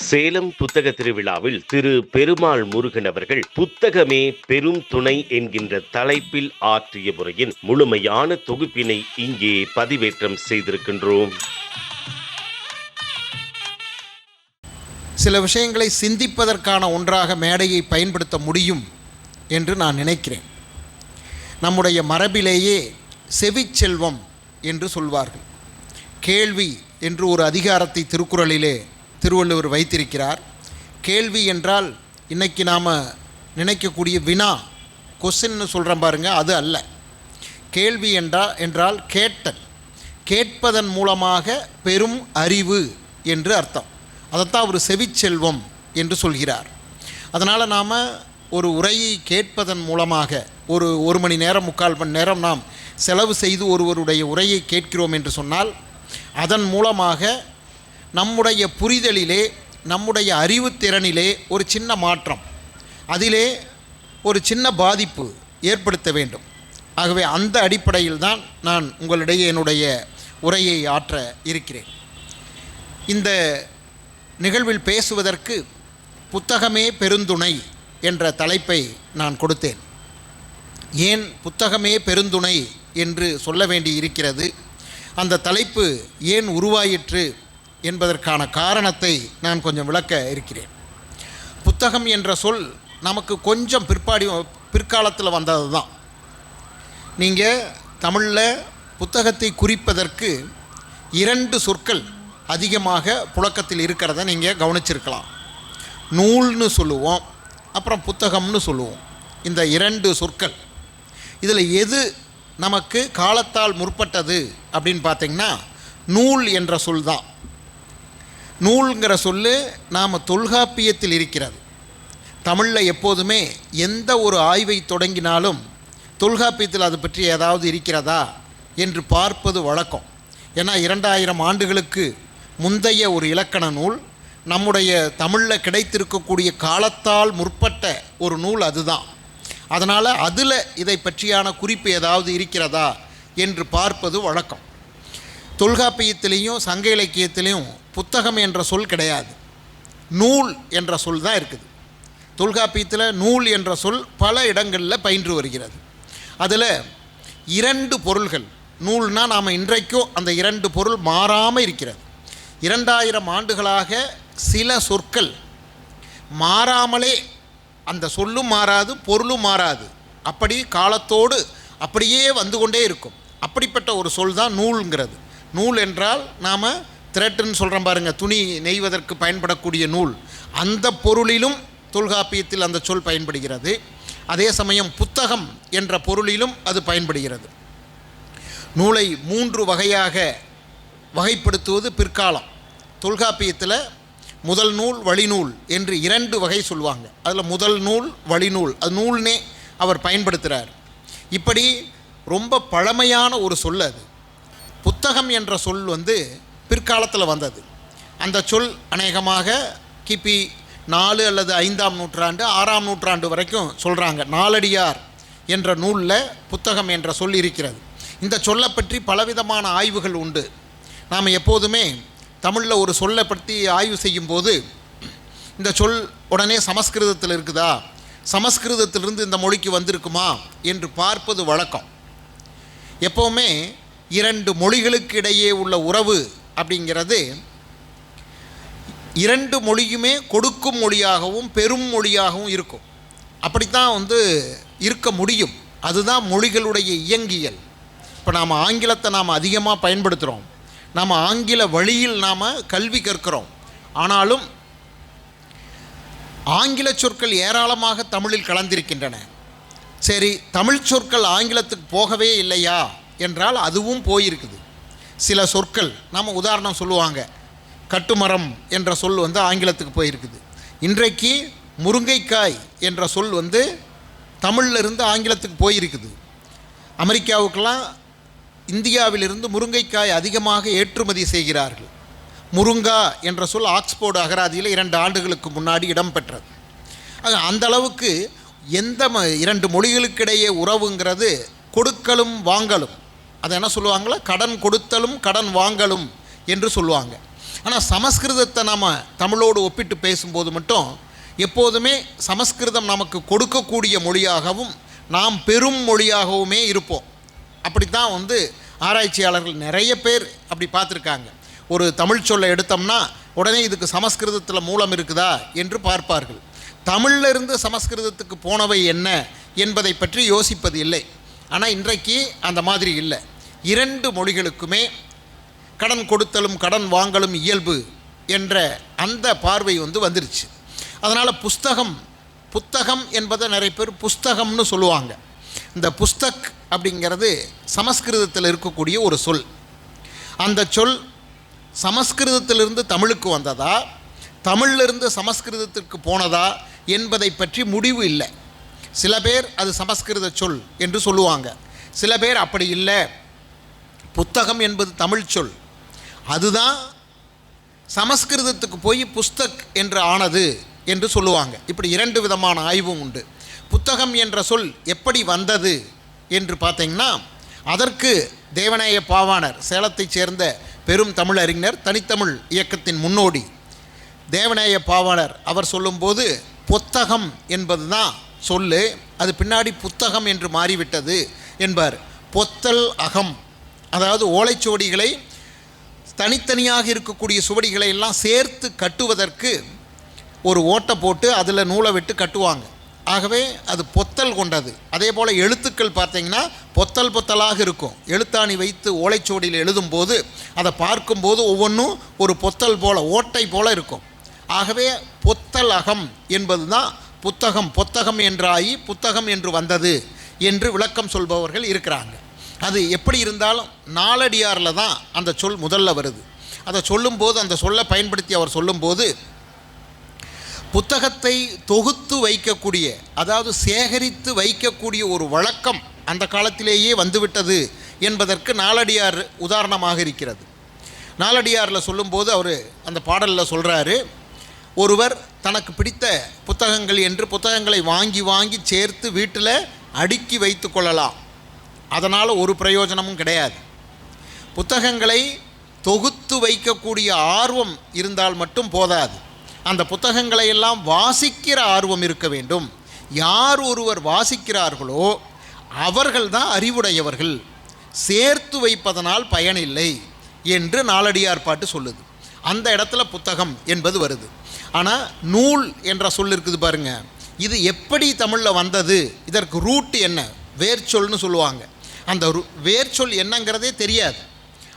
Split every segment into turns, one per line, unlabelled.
சேலம் புத்தக திருவிழாவில் திரு பெருமாள் முருகன் அவர்கள் புத்தகமே பெரும் துணை என்கின்ற தலைப்பில் ஆற்றிய உரையின் முழுமையான தொகுப்பினை இங்கே பதிவேற்றம் செய்திருக்கின்றோம்.
சில விஷயங்களை சிந்திப்பதற்கான ஒன்றாக மேடையை பயன்படுத்த முடியும் என்று நான் நினைக்கிறேன். நம்முடைய மரபிலேயே செவிச்செல்வம் என்று சொல்வார்கள். கேள்வி என்று ஒரு அதிகாரத்தை திருக்குறளிலே திருவள்ளுவர் வைத்திருக்கிறார். கேள்வி என்றால் இன்றைக்கி நாம் நினைக்கக்கூடிய வினா, கொஸ்டின்னு சொல்கிறோம் பாருங்க, அது அல்ல. கேள்வி என்றால் கேட்டல், கேட்பதன் மூலமாக பெரும் அறிவு என்று அர்த்தம். அதைத்தான் அவர் செவிச்செல்வம் என்று சொல்கிறார். அதனால் நாம் ஒரு உரையை கேட்பதன் மூலமாக ஒரு மணி நேரம் 3/4 மணி நேரம் நாம் செலவு செய்து ஒருவருடைய உரையை கேட்கிறோம் என்று சொன்னால் அதன் மூலமாக நம்முடைய புரிதலிலே, நம்முடைய அறிவுத்திறனிலே ஒரு சின்ன மாற்றம், அதிலே ஒரு சின்ன பாதிப்பு ஏற்படுத்த வேண்டும். ஆகவே அந்த அடிப்படையில் தான் நான் உங்களிடையே என்னுடைய உரையை ஆற்ற இருக்கிறேன். இந்த நிகழ்வில் பேசுவதற்கு புத்தகமே பெருந்துணை என்ற தலைப்பை நான் கொடுத்தேன். ஏன் புத்தகமே பெருந்துணை என்று சொல்ல வேண்டி இருக்கிறது, அந்த தலைப்பு ஏன் உருவாயிற்று என்பதற்கான காரணத்தை நான் கொஞ்சம் விளக்க இருக்கிறேன். புத்தகம் என்ற சொல் நமக்கு கொஞ்சம் பிற்காலத்தில் வந்தது தான். நீங்கள் தமிழில் புத்தகத்தை குறிப்பதற்கு 2 சொற்கள் அதிகமாக புழக்கத்தில் இருக்கிறத நீங்கள் கவனிச்சிருக்கலாம். நூல்னு சொல்லுவோம், அப்புறம் புத்தகம்னு சொல்லுவோம். இந்த 2 சொற்கள், இதில் எது நமக்கு காலத்தால் முற்பட்டது அப்படின்னு பார்த்திங்கன்னா நூல் என்ற சொல் தான். நூல்ங்கிற சொல்லு நாம் தொல்காப்பியத்தில் இருக்கிறது. தமிழில் எப்போதுமே எந்த ஒரு ஆய்வை தொடங்கினாலும் தொல்காப்பியத்தில் அது பற்றி ஏதாவது இருக்கிறதா என்று பார்ப்பது வழக்கம். ஏன்னா 2000 ஆண்டுகளுக்கு முந்தைய ஒரு இலக்கண நூல், நம்முடைய தமிழில் கிடைத்திருக்கக்கூடிய காலத்தால் முற்பட்ட ஒரு நூல் அதுதான். அதனால் அதில் இதை பற்றியான குறிப்பு ஏதாவது இருக்கிறதா என்று பார்ப்பது வழக்கம். தொல்காப்பியத்திலையும் சங்க இலக்கியத்திலையும் புத்தகம் என்ற சொல் கிடையாது, நூல் என்ற சொல் தான் இருக்குது. தொல்காப்பியத்தில் நூல் என்ற சொல் பல இடங்களில் பயின்று வருகிறது. அதில் 2 பொருள்கள், நூல்னால் நாம் இன்றைக்கும் அந்த 2 பொருள் மாறாமல் இருக்கிறது. 2000 ஆண்டுகளாக சில சொற்கள் மாறாமலே, அந்த சொல்லும் மாறாது, பொருளும் மாறாது, அப்படி காலத்தோடு அப்படியே வந்து கொண்டே இருக்கும். அப்படிப்பட்ட ஒரு சொல் தான் நூல்ங்கிறது. நூல் என்றால் நாம் த்ரெட்டுன்னு சொல்கிறோம் பாருங்கள், துணி நெய்வதற்கு பயன்படக்கூடிய நூல், அந்த பொருளிலும் தொல்காப்பியத்தில் அந்த சொல் பயன்படுகிறது. அதே சமயம் புத்தகம் என்ற பொருளிலும் அது பயன்படுகிறது. நூலை 3 வகையாக வகைப்படுத்துவது பிற்காலம். தொல்காப்பியத்தில் முதல் நூல், வழிநூல் என்று 2 வகை சொல்லுவாங்க. அதில் முதல் நூல், வழிநூல், அது நூல்னே அவர் பயன்படுத்துகிறார். இப்படி ரொம்ப பழமையான ஒரு சொல் அது. புத்தகம் என்ற சொல் பிற்காலத்தில் வந்தது. அந்த சொல் அநேகமாக கிபி 4 அல்லது 5ஆம் நூற்றாண்டு 6ஆம் நூற்றாண்டு வரைக்கும் சொல்கிறாங்க. நாலடியார் என்ற நூலில் புத்தகம் என்ற சொல் இருக்கிறது. இந்த சொல்லை பற்றி பலவிதமான ஆய்வுகள் உண்டு. நாம் எப்போதுமே தமிழில் ஒரு சொல்லை பற்றி ஆய்வு செய்யும்போது இந்த சொல் உடனே சமஸ்கிருதத்தில் இருக்குதா, சமஸ்கிருதத்திலிருந்து இந்த மொழிக்கு வந்திருக்குமா என்று பார்ப்பது வழக்கம். எப்போவுமே 2 மொழிகளுக்கு இடையே உள்ள உறவு அப்படிங்கிறது 2 மொழியுமே கொடுக்கும் மொழியாகவும் பெரும் மொழியாகவும் இருக்கும். அப்படித்தான் இருக்க முடியும். அதுதான் மொழிகளுடைய இயங்கியல். இப்போ நாம் ஆங்கிலத்தை நாம் அதிகமாக பயன்படுத்துகிறோம், நாம் ஆங்கில வழியில் நாம் கல்வி கற்கிறோம். ஆனாலும் ஆங்கில சொற்கள் ஏராளமாக தமிழில் கலந்திருக்கின்றன. சரி, தமிழ் சொற்கள் ஆங்கிலத்துக்கு போகவே இல்லையா என்றால் அதுவும் போயிருக்குது. சில சொற்கள் நாம் உதாரணம் சொல்லுவாங்க, கட்டுமரம் என்ற சொல் ஆங்கிலத்துக்கு போயிருக்குது. இன்றைக்கு முருங்கைக்காய் என்ற சொல் தமிழிலிருந்து ஆங்கிலத்துக்கு போயிருக்குது. அமெரிக்காவுக்கெல்லாம் இந்தியாவிலிருந்து முருங்கைக்காய் அதிகமாக ஏற்றுமதி செய்கிறார்கள். முருங்கா என்ற சொல் ஆக்ஸ்போர்டு அகராதியில் 2 ஆண்டுகளுக்கு முன்னாடி இடம்பெற்றது. அந்த அளவுக்கு எந்த 2 மொழிகளுக்கிடையே உறவுங்கிறது கொடுக்கலும் வாங்கலும், அதை என்ன சொல்லுவாங்களா, கடன் கொடுத்தலும் கடன் வாங்கலும் என்று சொல்லுவாங்க. ஆனால் சமஸ்கிருதத்தை நாம் தமிழோடு ஒப்பிட்டு பேசும்போது மட்டும் எப்போதுமே சமஸ்கிருதம் நமக்கு கொடுக்கக்கூடிய மொழியாகவும் நாம் பெரும் மொழியாகவுமே இருப்போம். அப்படித்தான் ஆராய்ச்சியாளர்கள் நிறைய பேர் அப்படி பார்த்துருக்காங்க. ஒரு தமிழ் சொல்லை எடுத்தோம்னா உடனே இதுக்கு சமஸ்கிருதத்தில் மூலம் இருக்குதா என்று பார்ப்பார்கள். தமிழிலிருந்து சமஸ்கிருதத்துக்கு போனவை என்ன என்பதை பற்றி யோசிப்பது இல்லை. ஆனால் இன்றைக்கு அந்த மாதிரி இல்லை. 2 மொழிகளுக்குமே கடன் கொடுத்தலும் கடன் வாங்கலும் இயல்பு என்ற அந்த பார்வை வந்துருச்சு. அதனால் புத்தகம் என்பதை நிறைய பேர் புஸ்தகம்னு சொல்லுவாங்க. இந்த புஸ்தக் அப்படிங்கிறது சமஸ்கிருதத்தில் இருக்கக்கூடிய ஒரு சொல். அந்த சொல் சமஸ்கிருதத்திலிருந்து தமிழுக்கு வந்ததா, தமிழிலிருந்து சமஸ்கிருதத்திற்கு போனதா என்பதை பற்றி முடிவு இல்லை. சில பேர் அது சமஸ்கிருத சொல் என்று சொல்லுவாங்க, சில பேர் அப்படி இல்லை, புத்தகம் என்பது தமிழ் சொல், அதுதான் சமஸ்கிருதத்துக்கு போய் புஸ்தக் என்று ஆனது என்று சொல்லுவாங்க. இப்படி 2 விதமான ஆய்வும் உண்டு. புத்தகம் என்ற சொல் எப்படி வந்தது என்று பார்த்தீங்கன்னா, அதற்கு தேவநேய பாவாணர், சேலத்தைச் சேர்ந்த பெரும் தமிழறிஞர், தனித்தமிழ் இயக்கத்தின் முன்னோடி தேவநேய பாவாணர், அவர் சொல்லும்போது புத்தகம் என்பது தான் சொல்லு, அது பின்னாடி புத்தகம் என்று மாறிவிட்டது என்பார். பொத்தல் அகம், அதாவது ஓலைச்சுவடிகளை தனித்தனியாக இருக்கக்கூடிய சுவடிகளை எல்லாம் சேர்த்து கட்டுவதற்கு ஒரு ஓட்டை போட்டு அதில் நூலை விட்டு கட்டுவாங்க. ஆகவே அது பொத்தல் கொண்டது. அதே போல் எழுத்துக்கள் பார்த்தீங்கன்னா பொத்தல் பொத்தலாக இருக்கும். எழுத்தாணி வைத்து ஓலைச்சுவடியில் எழுதும்போது அதை பார்க்கும்போது ஒவ்வொன்றும் ஒரு பொத்தல் போல், ஓட்டை போல் இருக்கும். ஆகவே பொத்தல் அகம் என்பது தான் புத்தகம் என்றாகி புத்தகம் என்று வந்தது என்று விளக்கம் சொல்பவர்கள் இருக்கிறாங்க. அது எப்படி இருந்தாலும் நாலடியாரில் தான் அந்த சொல் முதல்ல வருது. அதை சொல்லும்போது, அந்த சொல்லை பயன்படுத்தி அவர் சொல்லும்போது, புத்தகத்தை தொகுத்து வைக்கக்கூடிய, அதாவது சேகரித்து வைக்கக்கூடிய ஒரு வழக்கம் அந்த காலத்திலேயே வந்துவிட்டது என்பதற்கு நாலடியார் உதாரணமாக இருக்கிறது. நாலடியாரில் சொல்லும்போது அவர் அந்த பாடலில் சொல்கிறாரு, ஒருவர் தனக்கு பிடித்த புத்தகங்கள் என்று புத்தகங்களை வாங்கி வாங்கி சேர்த்து வீட்டில் அடுக்கி வைத்து கொள்ளலாம், அதனால் ஒரு பிரயோஜனமும் கிடையாது. புத்தகங்களை தொகுத்து வைக்கக்கூடிய ஆர்வம் இருந்தால் மட்டும் போதாது, அந்த புத்தகங்களை எல்லாம் வாசிக்கிற ஆர்வம் இருக்க வேண்டும். யார் ஒருவர் வாசிக்கிறார்களோ அவர்கள்தான் அறிவுடையவர்கள், சேர்த்து வைப்பதனால் பயனில்லை என்று நாலடியார் பாட்டு சொல்லுது. அந்த இடத்துல புத்தகம் என்பது வருது. ஆனால் நூல் என்ற சொல் இருக்குது பாருங்க, இது எப்படி தமிழில் வந்தது, இதற்கு ரூட் என்ன, வேர்ச்சொல்னு சொல்லுவாங்க. அந்த வேர்ச்சொல் என்னங்கிறதே தெரியாது.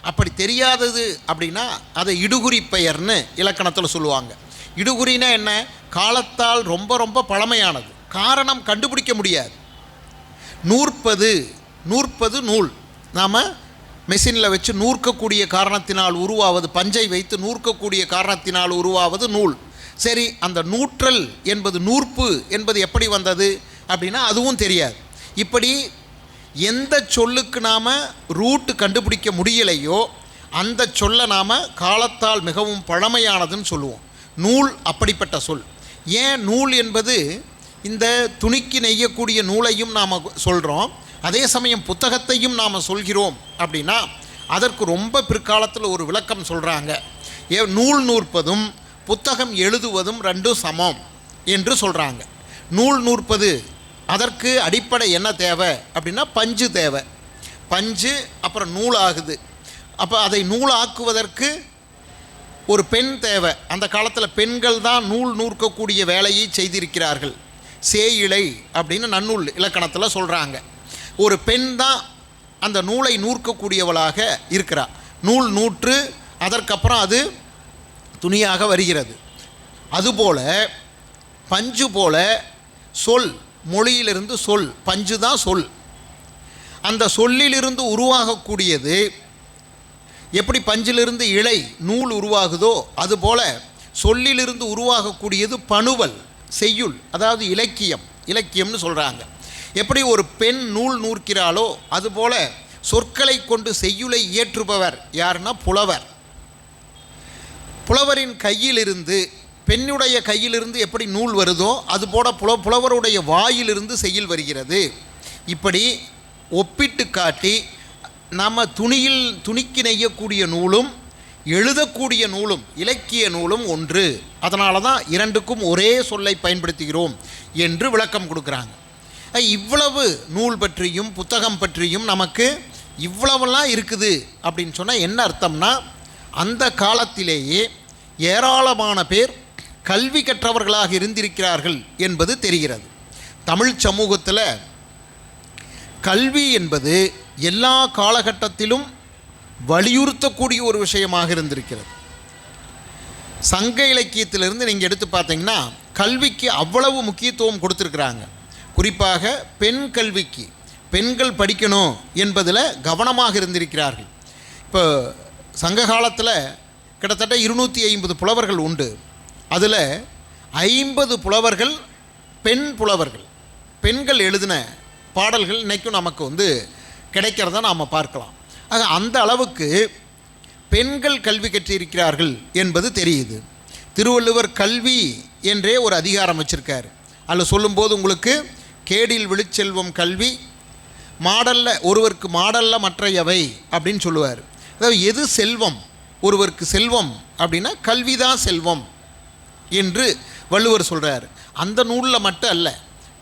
அப்படி தெரியாதது அப்படின்னா அதை இடுகுறி பெயர்னு இலக்கணத்தில் சொல்லுவாங்க. இடுகுறினா என்ன, காலத்தால் ரொம்ப ரொம்ப பழமையானது, காரணம் கண்டுபிடிக்க முடியாது. நூற்பது நூல், நாம் மெஷினில் வச்சு நூற்கக்கூடிய காரணத்தினால் உருவாவது, பஞ்சை வைத்து நூற்கக்கூடிய காரணத்தினால் உருவாவது நூல். சரி, அந்த நூற்றல் என்பது, நூற்பு என்பது எப்படி வந்தது அப்படின்னா அதுவும் தெரியாது. இப்படி எந்த சொல்லுக்கு நாம் ரூட்டு கண்டுபிடிக்க முடியலையோ அந்த சொல்லை நாம் காலத்தால் மிகவும் பழமையானதுன்னு சொல்லுவோம். நூல் அப்படிப்பட்ட சொல். ஏன் நூல் என்பது இந்த துணிக்கு நெய்யக்கூடிய நூலையும் நாம் சொல்கிறோம், அதே சமயம் புத்தகத்தையும் நாம் சொல்கிறோம் அப்படின்னா அதற்கு ரொம்ப பிற்காலத்தில் ஒரு விளக்கம் சொல்கிறாங்க. நூல் நூற்பதும் புத்தகம் எழுதுவதும் ரெண்டும் சமம் என்று சொல்கிறாங்க. நூல் நூற்பது, அதற்கு அடிப்படை என்ன தேவை அப்படின்னா பஞ்சு தேவை. பஞ்சு அப்புறம் நூல் ஆகுது. அப்போ அதை நூலாக்குவதற்கு ஒரு பெண் தேவை. அந்த காலத்தில் பெண்கள் தான் நூல் நூற்கக்கூடிய வேலையை செய்திருக்கிறார்கள். சேயிழை அப்படின்னு நன்னூல் இலக்கணத்தில் சொல்கிறாங்க. ஒரு பெண் தான் அந்த நூலை நூற்கக்கூடியவளாக இருக்கிறாள். நூல் நூற்று அதற்கப்புறம் அது துணியாக வருகிறது. அதுபோல் பஞ்சு போல சொல், மொழியிலிருந்து சொல், பஞ்சு தான் சொல். அந்த சொல்லிலிருந்து உருவாகக்கூடியது எப்படி பஞ்சிலிருந்து இழை நூல் உருவாகுதோ அதுபோல் சொல்லிலிருந்து உருவாகக்கூடியது பணுவல், செய்யுள், அதாவது இலக்கியம்னு சொல்கிறாங்க. எப்படி ஒரு பெண் நூல் நூற்கிறாளோ அதுபோல் சொற்களை கொண்டு செய்யுளை இயற்றுபவர் யாருன்னா புலவர். புலவரின் கையிலிருந்து, பெண்ணுடைய கையிலிருந்து எப்படி நூல் வருதோ அதுபோல புலவருடைய வாயிலிருந்து செய்யுள் வருகிறது. இப்படி ஒப்பிட்டு காட்டி நம்ம துணிக்கு நெய்யக்கூடிய நூலும் எழுதக்கூடிய நூலும் இலக்கிய நூலும் ஒன்று. அதனால தான் இரண்டுக்கும் ஒரே சொல்லை பயன்படுத்துகிறோம் என்று விளக்கம் கொடுக்குறாங்க. இவ்வளவு நூல் பற்றியும் புத்தகம் பற்றியும் நமக்கு இவ்வளவெல்லாம் இருக்குது அப்படின்னு சொன்னால் என்ன அர்த்தம்னா, அந்த காலத்திலேயே ஏராளமான பேர் கல்வி கற்றவர்களாக இருந்திருக்கிறார்கள் என்பது தெரிகிறது. தமிழ் சமூகத்தில் கல்வி என்பது எல்லா காலகட்டத்திலும் வலியுறுத்தக்கூடிய ஒரு விஷயமாக இருந்திருக்கிறது. சங்க இலக்கியத்திலிருந்து நீங்கள் எடுத்து பார்த்தீங்கன்னா கல்விக்கு அவ்வளவு முக்கியத்துவம் கொடுத்துருக்குறாங்க. குறிப்பாக பெண் கல்விக்கு, பெண்கள் படிக்கணும் என்பதில் கவனமாக இருந்திருக்கிறார்கள். இப்போ சங்க காலத்தில் கிட்டத்தட்ட 250 புலவர்கள் உண்டு. அதில் 50 புலவர்கள் பெண் புலவர்கள், பெண்கள் எழுதின பாடல்கள் இன்றைக்கும் நமக்கு கிடைக்கிறத நாம் பார்க்கலாம். ஆக அந்த அளவுக்கு பெண்கள் கல்வி கற்றிருக்கிறார்கள் என்பது தெரியுது. திருவள்ளுவர் கல்வி என்றே ஒரு அதிகாரம் வச்சுருக்கார். அதில் சொல்லும்போது உங்களுக்கு கேடில் விழுச்செல்வம் கல்வி, மாடல்ல ஒருவருக்கு மாடல்ல மற்றையவை அப்படின்னு சொல்லுவார். அதாவது எது செல்வம், ஒருவருக்கு செல்வம் அப்படின்னா கல்வி தான் செல்வம் என்று வள்ளுவர் சொல்கிறார். அந்த நூலில் மட்டும் அல்ல,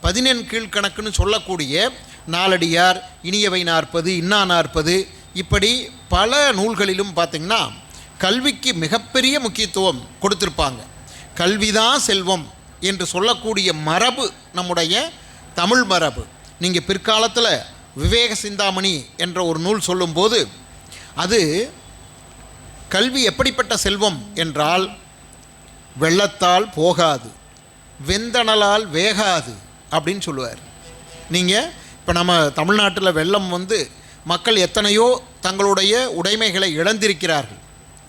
14 கீழ்கணக்குன்னு சொல்லக்கூடிய நாலடியார், இனியவை 40, இன்னா 40, இப்படி பல நூல்களிலும் பார்த்திங்கன்னா கல்விக்கு மிகப்பெரிய முக்கியத்துவம் கொடுத்துருப்பாங்க. கல்விதான் செல்வம் என்று சொல்லக்கூடிய மரபு நம்முடைய தமிழ் மரபு. நீங்கள் பிற்காலத்தில் விவேக சிந்தாமணி என்ற ஒரு நூல் சொல்லும்போது அது கல்வி எப்படிப்பட்ட செல்வம் என்றால் வெள்ளத்தால் போகாது, வெந்தணலால் வேகாது அப்படின்னு சொல்லுவார். நீங்கள் இப்போ நம்ம தமிழ்நாட்டில் வெள்ளம் மக்கள் எத்தனையோ தங்களுடைய உடைமைகளை இழந்திருக்கிறார்கள்.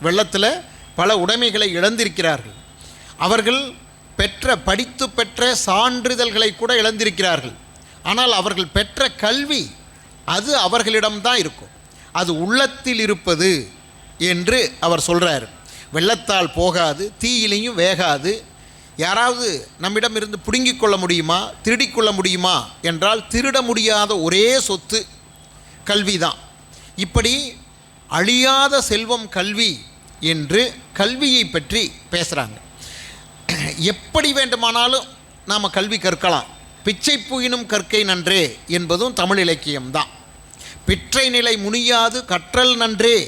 வெள்ளத்தில் பல உடைமைகளை இழந்திருக்கிறார்கள். அவர்கள் படித்து பெற்ற சான்றிதழ்களை கூட இழந்திருக்கிறார்கள். ஆனால் அவர்கள் பெற்ற கல்வி அது அவர்களிடம்தான் இருக்கும். அது உள்ளத்தில் இருப்பது என்று அவர் சொல்கிறார். வெள்ளத்தால் போகாது, தீயிலையும் வேகாது. யாராவது நம்மிடம் இருந்து பிடுங்கிக் கொள்ள முடியுமா, திருடிக்கொள்ள முடியுமா என்றால் திருட முடியாத ஒரே சொத்து கல்வி தான். இப்படி அழியாத செல்வம் கல்வி என்று கல்வியை பற்றி பேசுகிறாங்க. எப்படி வேண்டுமானாலும் நாம் கல்வி கற்கலாம். பிச்சை புகினும் கற்கை நன்றே என்பதும் தமிழ் இலக்கியம்தான். பிற்றை நிலை முனியாது கற்றல் நன்றே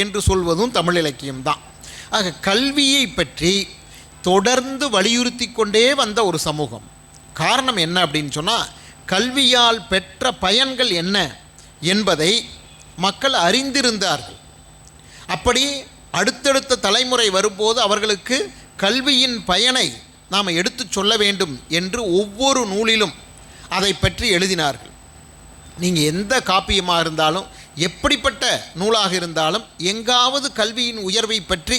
என்று சொல்வதும் தமிழ் இலக்கியம்தான். ஆக கல்வியை பற்றி தொடர்ந்து வலியுறுத்தி கொண்டே வந்த ஒரு சமூகம். காரணம் என்ன அப்படின்னு சொன்னால், கல்வியால் பெற்ற பயன்கள் என்ன என்பதை மக்கள் அறிந்திருந்தார்கள். அப்படி அடுத்தடுத்த தலைமுறை வரும்போது அவர்களுக்கு கல்வியின் பயனை நாம் எடுத்து சொல்ல வேண்டும் என்று ஒவ்வொரு நூலிலும் அதை பற்றி எழுதினார்கள். நீங்கள் எந்த காப்பியமாக இருந்தாலும், எப்படிப்பட்ட நூலாக இருந்தாலும் எங்காவது கல்வியின் உயர்வை பற்றி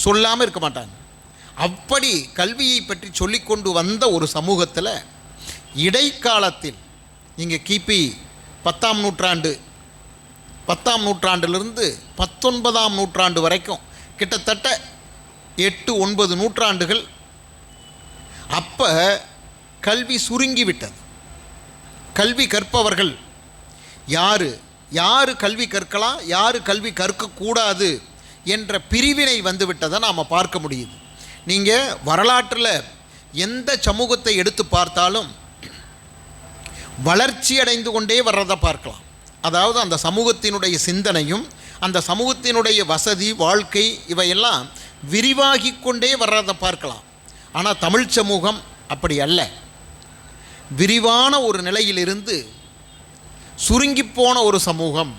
சொல்லாமல் இருக்க மாட்டாங்க. அப்படி கல்வியை பற்றி சொல்லிக்கொண்டு வந்த ஒரு சமூகத்தில் இடைக்காலத்தில் நீங்கள் கிபி 10ஆம் நூற்றாண்டு 10ஆம் நூற்றாண்டிலிருந்து 19ஆம் நூற்றாண்டு வரைக்கும் கிட்டத்தட்ட 8-9 நூற்றாண்டுகள் அப்போ கல்வி சுருங்கிவிட்டது. கல்வி கற்பவர்கள் யார் கல்வி கற்கலாம், யார் கல்வி கற்கக்கூடாது என்ற பிரிவினை வந்துவிட்டதை நாம் பார்க்க முடியுது. நீங்கள் வரலாற்றில் எந்த சமூகத்தை எடுத்து பார்த்தாலும் வளர்ச்சி அடைந்து கொண்டே வர்றதை பார்க்கலாம். அதாவது அந்த சமூகத்தினுடைய சிந்தனையும் அந்த சமூகத்தினுடைய வசதி, வாழ்க்கை இவையெல்லாம் விரிவாகி கொண்டே வர்றதை பார்க்கலாம். ஆனால் தமிழ் சமூகம் அப்படி அல்ல. விரிவான ஒரு நிலையிலிருந்து சுருங்கிப்போன ஒரு சமூகம்.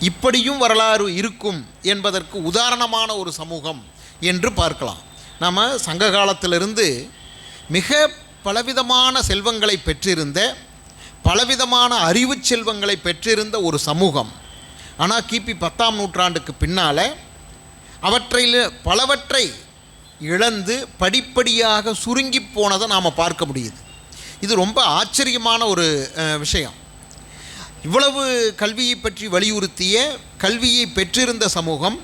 இப்படியும் வரலாறு இருக்கும் என்பதற்கு உதாரணமான ஒரு சமூகம் என்று பார்க்கலாம். நாம் சங்க காலத்திலிருந்து மிக பலவிதமான செல்வங்களை பெற்றிருந்த, பலவிதமான அறிவு செல்வங்களை பெற்றிருந்த ஒரு சமூகம். ஆனால் கிபி 10ஆம் நூற்றாண்டுக்கு பின்னால் அவற்றையில் பலவற்றை இழந்து படிப்படியாக சுருங்கி போனதை நாம் பார்க்க முடியுது. இது ரொம்ப ஆச்சரியமான ஒரு விஷயம். இவ்வளவு கல்வியை பற்றி வலியுறுத்திய, கல்வியை பெற்றிருந்த சமூகம்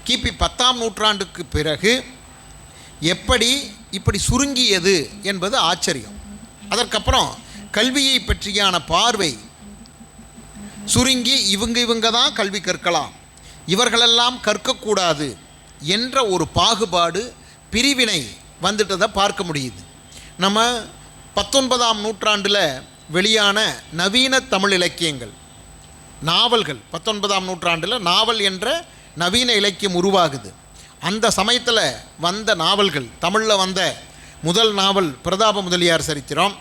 கிபி 10ஆம் நூற்றாண்டுக்கு பிறகு இப்படி சுருங்கியது என்பது ஆச்சரியம். அதற்கப்புறம் கல்வியை பற்றியான பார்வை சுருங்கி இவங்க தான் கல்வி கற்கலாம், இவர்களெல்லாம் கற்கக்கூடாது என்ற ஒரு பாகுபாடு, பிரிவினை வந்துட்டதை பார்க்க முடியுது. நம்ம 19ஆம் நூற்றாண்டில் வெளியான நவீன தமிழ் இலக்கியங்கள், நாவல்கள், 19ஆம் நூற்றாண்டில் நாவல் என்ற நவீன இலக்கியம் உருவாகுது. அந்த சமயத்தில் வந்த நாவல்கள், தமிழில் வந்த முதல் நாவல் பிரதாப முதலியார் சரித்திரம்,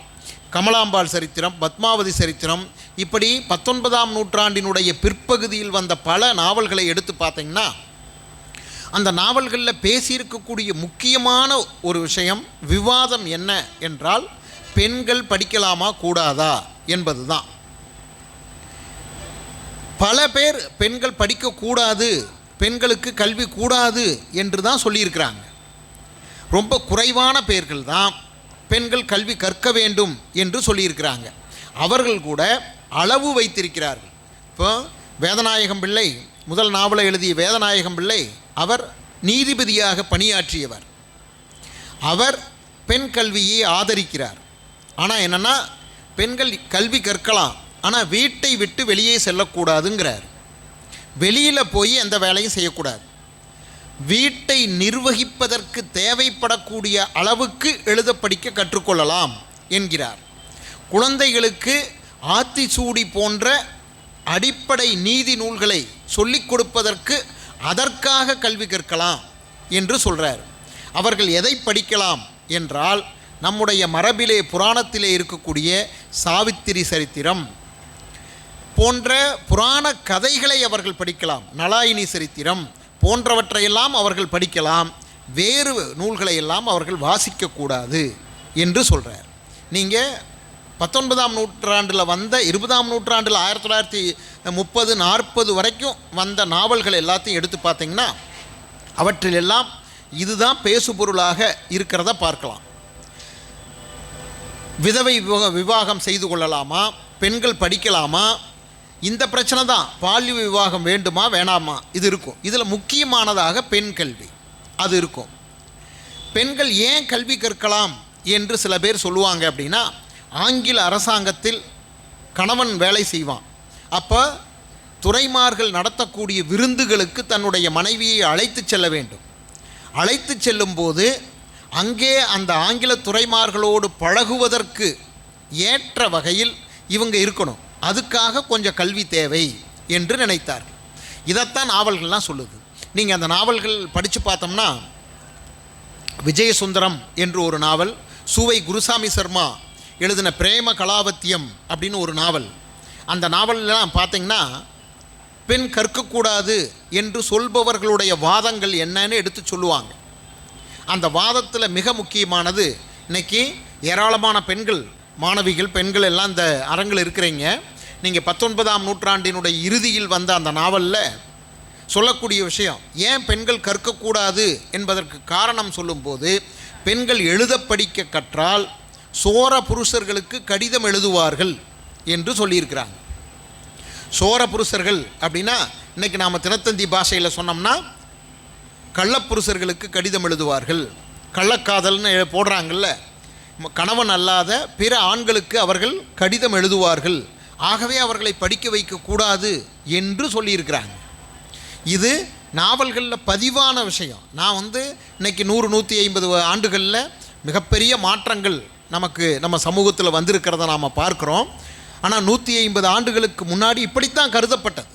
கமலாம்பாள் சரித்திரம், பத்மாவதி சரித்திரம், இப்படி 19ஆம் நூற்றாண்டினுடைய பிற்பகுதியில் வந்த பல நாவல்களை எடுத்து பார்த்தீங்கன்னா அந்த நாவல்களில் பேசியிருக்கக்கூடிய முக்கியமான ஒரு விஷயம், விவாதம் என்ன என்றால் பெண்கள் படிக்கலாமா கூடாதா என்பது தான். பல பேர் பெண்கள் படிக்கக்கூடாது, பெண்களுக்கு கல்வி கூடாது என்று தான் சொல்லியிருக்கிறாங்க. ரொம்ப குறைவான பேர்கள் தான் பெண்கள் கல்வி கற்க வேண்டும் என்று சொல்லியிருக்கிறாங்க. அவர்கள் கூட அளவு வைத்திருக்கிறார்கள். இப்போ வேதநாயகம் பிள்ளை, முதல் நாவலை எழுதிய வேதநாயகம் பிள்ளை, அவர் நீதிபதியாக பணியாற்றியவர். அவர் பெண் கல்வியை ஆதரிக்கிறார். ஆனால் என்னென்னா, பெண்கள் கல்வி கற்கலாம், ஆனால் வீட்டை விட்டு வெளியே செல்லக்கூடாதுங்கிறார். வெளியில் போய் எந்த வேலையும் செய்யக்கூடாது. வீட்டை நிர்வகிப்பதற்கு தேவைப்படக்கூடிய அளவுக்கு எழுத படிக்க கற்றுக்கொள்ளலாம் என்கிறார். குழந்தைகளுக்கு ஆத்திசூடி போன்ற அடிப்படை நீதி நூல்களை சொல்லிக் கொடுப்பதற்கு அதற்காக கல்வி கற்கலாம் என்று சொல்கிறார். அவர்கள் எதை படிக்கலாம் என்றால், நம்முடைய மரபிலே புராணத்திலே இருக்கக்கூடிய சாவித்திரி சரித்திரம் போன்ற புராண கதைகளை அவர்கள் படிக்கலாம், நலாயினி சரித்திரம் போன்றவற்றையெல்லாம் அவர்கள் படிக்கலாம். வேறு நூல்களை எல்லாம் அவர்கள் வாசிக்கக்கூடாது என்று சொல்கிறார். நீங்கள் 19ஆம் நூற்றாண்டில் வந்த, 20ஆம் நூற்றாண்டில் 1930, 40 வரைக்கும் வந்த நாவல்கள் எல்லாத்தையும் எடுத்து பார்த்தீங்கன்னா அவற்றிலெல்லாம் இதுதான் பேசுபொருளாக இருக்கிறத பார்க்கலாம். விதவை விவாகம் செய்து கொள்ளலாமா, பெண்கள் படிக்கலாமா, இந்த பிரச்சனை தான். பால்ய விவாகம் வேண்டுமா வேணாமா, இது இருக்கும். இதில் முக்கியமானதாக பெண் கல்வி அது இருக்கும். பெண்கள் ஏன் கல்வி கற்கலாம் என்று சில பேர் சொல்லுவாங்க அப்படின்னா, ஆங்கில அரசாங்கத்தில் கணவன் வேலை செய்வான். அப்போ துறைமார்கள் நடத்தக்கூடிய விருந்துகளுக்கு தன்னுடைய மனைவியை அழைத்து செல்ல வேண்டும். அழைத்து செல்லும்போது அங்கே அந்த ஆங்கில துறைமார்களோடு பழகுவதற்கு ஏற்ற வகையில் இவங்க இருக்கணும். அதுக்காக கொஞ்சம் கல்வி தேவை என்று நினைத்தார்கள். இதைத்தான் நாவல்கள்லாம் சொல்லுது. நீங்கள் அந்த நாவல்கள் படித்து பார்த்தோம்னா, விஜயசுந்தரம் என்று ஒரு நாவல், சுவை குருசாமி சர்மா எழுதின பிரேம கலாவத்தியம் அப்படின்னு ஒரு நாவல். அந்த நாவல்லாம் பார்த்தீங்கன்னா பெண் கற்கக்கூடாது என்று சொல்பவர்களுடைய வாதங்கள் என்னன்னு எடுத்து சொல்லுவாங்க. அந்த வாதத்தில் மிக முக்கியமானது, இன்றைக்கி ஏராளமான பெண்கள், மாணவிகள், பெண்கள் எல்லாம் இந்த அரங்கில் இருக்கிறீங்க. நீங்கள் 19ஆம் நூற்றாண்டினுடைய இறுதியில் வந்த அந்த நாவலில் சொல்லக்கூடிய விஷயம், ஏன் பெண்கள் கற்கக்கூடாது என்பதற்கு காரணம் சொல்லும்போது, பெண்கள் எழுத படிக்க கற்றால் சோர புருஷர்களுக்கு கடிதம் எழுதுவார்கள் என்று சொல்லியிருக்கிறாங்க. சோர புருஷர்கள் அப்படின்னா, இன்றைக்கி நாம் தினத்தந்தி பாஷையில் சொன்னோம்னா, கள்ளப்புருஷர்களுக்கு கடிதம் எழுதுவார்கள், கள்ளக்காதல்னு போடுறாங்கல்ல, கணவன் அல்லாத பிற ஆண்களுக்கு அவர்கள் கடிதம் எழுதுவார்கள், ஆகவே அவர்களை படிக்க வைக்கக்கூடாது என்று சொல்லியிருக்கிறாங்க. இது நாவல்களில் பதிவான விஷயம். நான் இன்றைக்கி 100-150 ஆண்டுகளில் மிகப்பெரிய மாற்றங்கள் நம்ம சமூகத்தில் வந்திருக்கிறத நாம் பார்க்குறோம். ஆனால் 150 ஆண்டுகளுக்கு முன்னாடி இப்படித்தான் கருதப்பட்டது.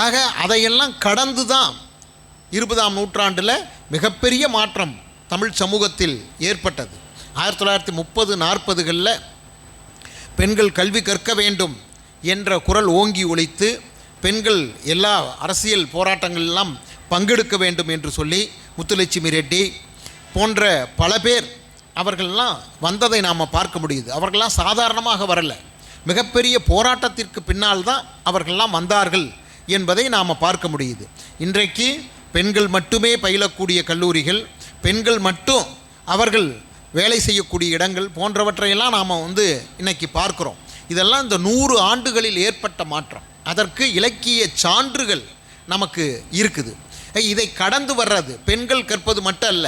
ஆக அதையெல்லாம் கடந்து தான் 20ஆம் நூற்றாண்டில் மிகப்பெரிய மாற்றம் தமிழ் சமூகத்தில் ஏற்பட்டது. 1930-40களில் பெண்கள் கல்வி கற்க வேண்டும் என்ற குரல் ஓங்கி ஒலித்து, பெண்கள் எல்லா அரசியல் போராட்டங்களெல்லாம் பங்கெடுக்க வேண்டும் என்று சொல்லி முத்துலட்சுமி ரெட்டி போன்ற பல பேர் அவர்களெல்லாம் வந்ததை நாம் பார்க்க முடியுது. அவர்களெல்லாம் சாதாரணமாக வரல, மிகப்பெரிய போராட்டத்திற்கு பின்னால் தான் அவர்களெல்லாம் வந்தார்கள் என்பதை நாம் பார்க்க முடியுது. இன்றைக்கு பெண்கள் மட்டுமே பயிலக்கூடிய கல்லூரிகள், பெண்கள் மட்டும் அவர்கள் வேலை செய்யக்கூடிய இடங்கள் போன்றவற்றையெல்லாம் நாம் இன்றைக்கி பார்க்குறோம். இதெல்லாம் இந்த 100 ஆண்டுகளில் ஏற்பட்ட மாற்றம். அதற்கு இலக்கிய சான்றுகள் நமக்கு இருக்குது. இதை கடந்து வர்றது பெண்கள் கற்பது மட்டும் அல்ல,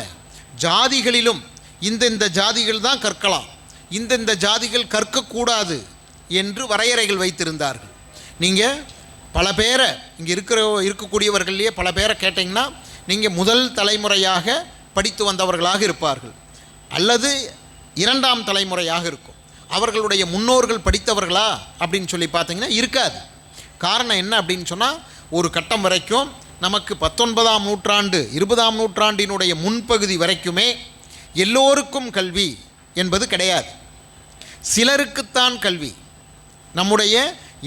ஜாதிகளிலும் இந்த ஜாதிகள் தான் கற்கலாம், இந்த ஜாதிகள் கற்கக்கூடாது என்று வரையறைகள் வைத்திருந்தார்கள். நீங்கள் பல பேரை இங்கே இருக்கக்கூடியவர்கள்லேயே பல பேரை கேட்டிங்கன்னா நீங்கள் முதல் தலைமுறையாக படித்து வந்தவர்களாக இருப்பார்கள், அல்லது இரண்டாம் தலைமுறையாக இருக்கும். அவர்களுடைய முன்னோர்கள் படித்தவர்களா அப்படின்னு சொல்லி பார்த்தீங்கன்னா இருக்காது. காரணம் என்ன அப்படின்னு சொன்னால், ஒரு கட்டம் வரைக்கும் நமக்கு 19ஆம் நூற்றாண்டு 20ஆம் நூற்றாண்டினுடைய முன்பகுதி வரைக்குமே எல்லோருக்கும் கல்வி என்பது கிடையாது. சிலருக்குத்தான் கல்வி. நம்முடைய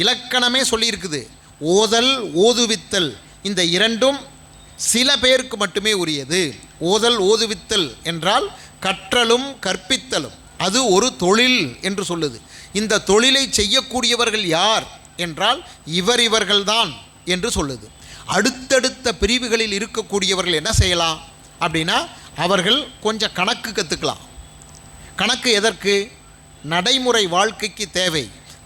இலக்கணமே சொல்லியிருக்குது, ஓதல் ஓதுவித்தல் இந்த இரண்டும் சில பேருக்கு மட்டுமே உரியது. ஓதல் ஓதுவித்தல் என்றால் கற்றலும் கற்பித்தலும், அது ஒரு தொழில் என்று சொல்லுது. இந்த தொழிலை செய்யக்கூடியவர்கள் யார் என்றால் இவர்கள்தான் என்று சொல்லுது. அடுத்தடுத்த பிரிவுகளில் இருக்கக்கூடியவர்கள் என்ன செய்யலாம் அப்படின்னா, அவர்கள் கொஞ்சம் கணக்கு கற்றுக்கலாம். கணக்கு எதற்கு? நடைமுறை வாழ்க்கைக்கு தேவை,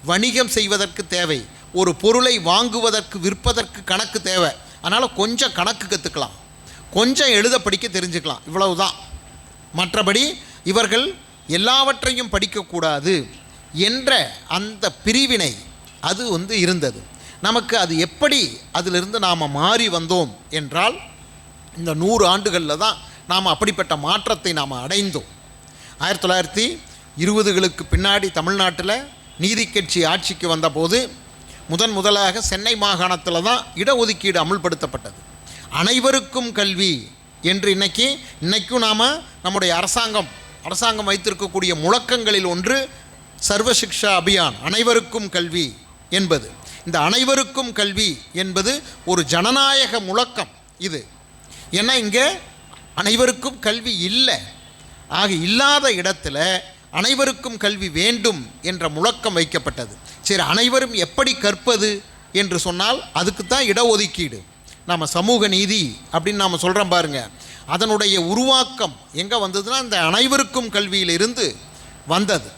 வணிகம் செய்வதற்கு தேவை, ஒரு பொருளை வாங்குவதற்கு விற்பதற்கு கணக்கு தேவை. அதனால் கொஞ்சம் கணக்கு கற்றுக்கலாம், கொஞ்சம் எழுத படிக்க தெரிஞ்சுக்கலாம், இவ்வளவுதான். மற்றபடி இவர்கள் எல்லாவற்றையும் படிக்கக்கூடாது என்ற அந்த பிரிவினை அது இருந்தது. நமக்கு அது எப்படி அதிலிருந்து நாம் மாறி வந்தோம் என்றால், இந்த 100 ஆண்டுகளில் தான் நாம் அப்படிப்பட்ட மாற்றத்தை நாம் அடைந்தோம். 1920களுக்கு பின்னாடி தமிழ்நாட்டில் நீதி கட்சி ஆட்சிக்கு வந்தபோது முதலாக சென்னை மாகாணத்தில் தான் இடஒதுக்கீடு அமுல்படுத்தப்பட்டது. அனைவருக்கும் கல்வி என்று இன்றைக்கும் நாம் நம்முடைய அரசாங்கம் வைத்திருக்கக்கூடிய முழக்கங்களில் ஒன்று சர்வசிக்ஷா அபியான், அனைவருக்கும் கல்வி என்பது. இந்த அனைவருக்கும் கல்வி என்பது ஒரு ஜனநாயக முழக்கம் இது. ஏன்னா இங்கே அனைவருக்கும் கல்வி இல்லை. ஆக இல்லாத இடத்துல அனைவருக்கும் கல்வி வேண்டும் என்ற முழக்கம் வைக்கப்பட்டது. சரி, அனைவரும் எப்படி கற்பது என்று சொன்னால் அதுக்கு தான் இடஒதுக்கீடு. நாம் சமூக நீதி அப்படின்னு நாம் சொல்கிறோம் பாருங்க, அதனுடைய உருவாக்கம் எங்கே வந்ததுன்னா இந்த அனைவருக்கும் கல்வியிலிருந்து வந்தது.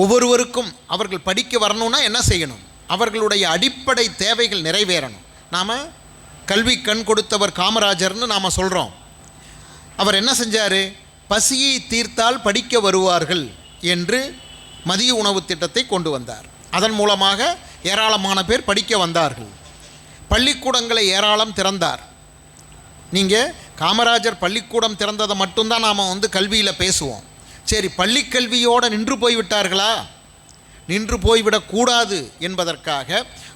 ஒவ்வொருவருக்கும் அவர்கள் படிக்க வரணும்னா என்ன செய்யணும்? அவர்களுடைய அடிப்படை தேவைகள் நிறைவேறணும். நாம் கல்வி கண் கொடுத்தவர் காமராஜர்னு நாம் சொல்கிறோம். அவர் என்ன செஞ்சார்? பசியை தீர்த்தால் படிக்க வருவார்கள் என்று மதிய உணவு திட்டத்தை கொண்டு வந்தார். அதன் மூலமாக ஏராளமான பேர் படிக்க வந்தார்கள். பள்ளிக்கூடங்களை ஏராளம் திறந்தார். நீங்கள் காமராஜர் பள்ளிக்கூடம் திறந்ததை மட்டும்தான் நாம் கல்வியில் பேசுவோம். சரி, பள்ளிக்கல்வியோடு நின்று போய்விட்டார்களா? நின்று போய்விடக்கூடாது என்பதற்காக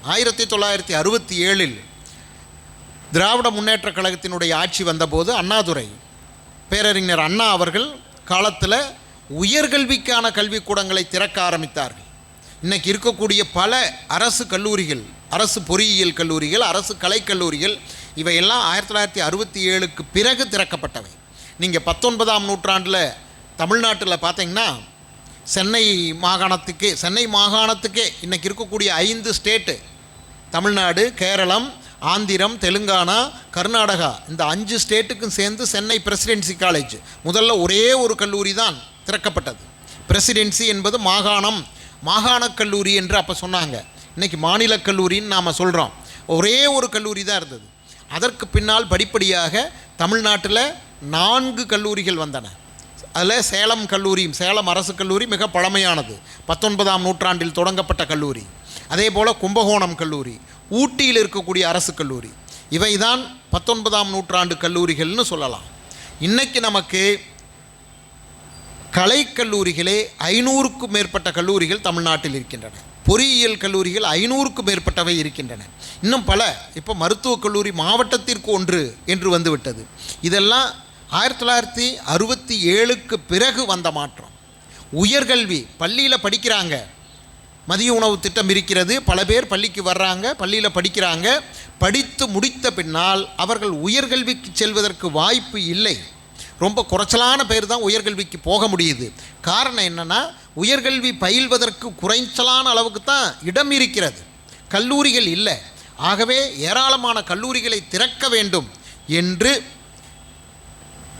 1967 திராவிட முன்னேற்ற கழகத்தினுடைய ஆட்சி வந்தபோது அண்ணாதுரை பேரறிஞர் அண்ணா அவர்கள் காலத்தில் உயர்கல்விக்கான கல்விக்கூடங்களை திறக்க ஆரம்பித்தார்கள். இன்றைக்கி இருக்கக்கூடிய பல அரசு கல்லூரிகள், அரசு பொறியியல் கல்லூரிகள், அரசு கலைக்கல்லூரிகள் இவையெல்லாம் 1967க்கு பிறகு திறக்கப்பட்டவை. நீங்கள் 19ஆம் நூற்றாண்டில் தமிழ்நாட்டில் பார்த்தீங்கன்னா சென்னை மாகாணத்துக்கே இன்றைக்கி இருக்கக்கூடிய 5 ஸ்டேட்டு, தமிழ்நாடு, கேரளம், ஆந்திரம், தெலுங்கானா, கர்நாடகா, இந்த 5 ஸ்டேட்டுக்கும் சேர்ந்து சென்னை பிரசிடென்சி காலேஜ் முதல்ல ஒரே ஒரு கல்லூரி தான் திறக்கப்பட்டது. பிரசிடென்சி என்பது மாகாணக் கல்லூரி என்று அப்போ சொன்னாங்க. இன்றைக்கி மாநில கல்லூரின்னு நாம் சொல்கிறோம். ஒரே ஒரு கல்லூரி தான் இருந்தது. அதற்கு பின்னால் படிப்படியாக தமிழ்நாட்டில் 4 கல்லூரிகள் வந்தன. அதில் சேலம் அரசு கல்லூரி மிக பழமையானது, 19ஆம் நூற்றாண்டில் தொடங்கப்பட்ட கல்லூரி. அதே போல் கும்பகோணம் கல்லூரி, ஊட்டியில் இருக்கக்கூடிய அரசு கல்லூரி, இவை தான் 19ஆம் நூற்றாண்டு கல்லூரிகள்னு சொல்லலாம். இன்றைக்கி நமக்கு கலைக்கல்லூரிகளே 500க்கும் மேற்பட்ட கல்லூரிகள் தமிழ்நாட்டில் இருக்கின்றன. பொறியியல் கல்லூரிகள் 500க்கும் மேற்பட்டவை இருக்கின்றன. இன்னும் பல, இப்போ மருத்துவக் கல்லூரி மாவட்டத்திற்கு 1 என்று வந்துவிட்டது. இதெல்லாம் 1967க்கு பிறகு வந்த மாற்றம். உயர்கல்வி, பள்ளியில் படிக்கிறாங்க, மதிய உணவு திட்டம் இருக்கிறது, பல பேர் பள்ளிக்கு வர்றாங்க, பள்ளியில் படிக்கிறாங்க. படித்து முடித்த பின்னால் அவர்கள் உயர்கல்விக்கு செல்வதற்கு வாய்ப்பு இல்லை. ரொம்ப குறைச்சலான பேர் தான் உயர்கல்விக்கு போக முடியுது. காரணம் என்னென்னா, உயர்கல்வி பயில்வதற்கு குறைச்சலான அளவுக்கு தான் இடம் இருக்கிறது, கல்லூரிகள் இல்லை. ஆகவே ஏராளமான கல்லூரிகளை திறக்க வேண்டும் என்று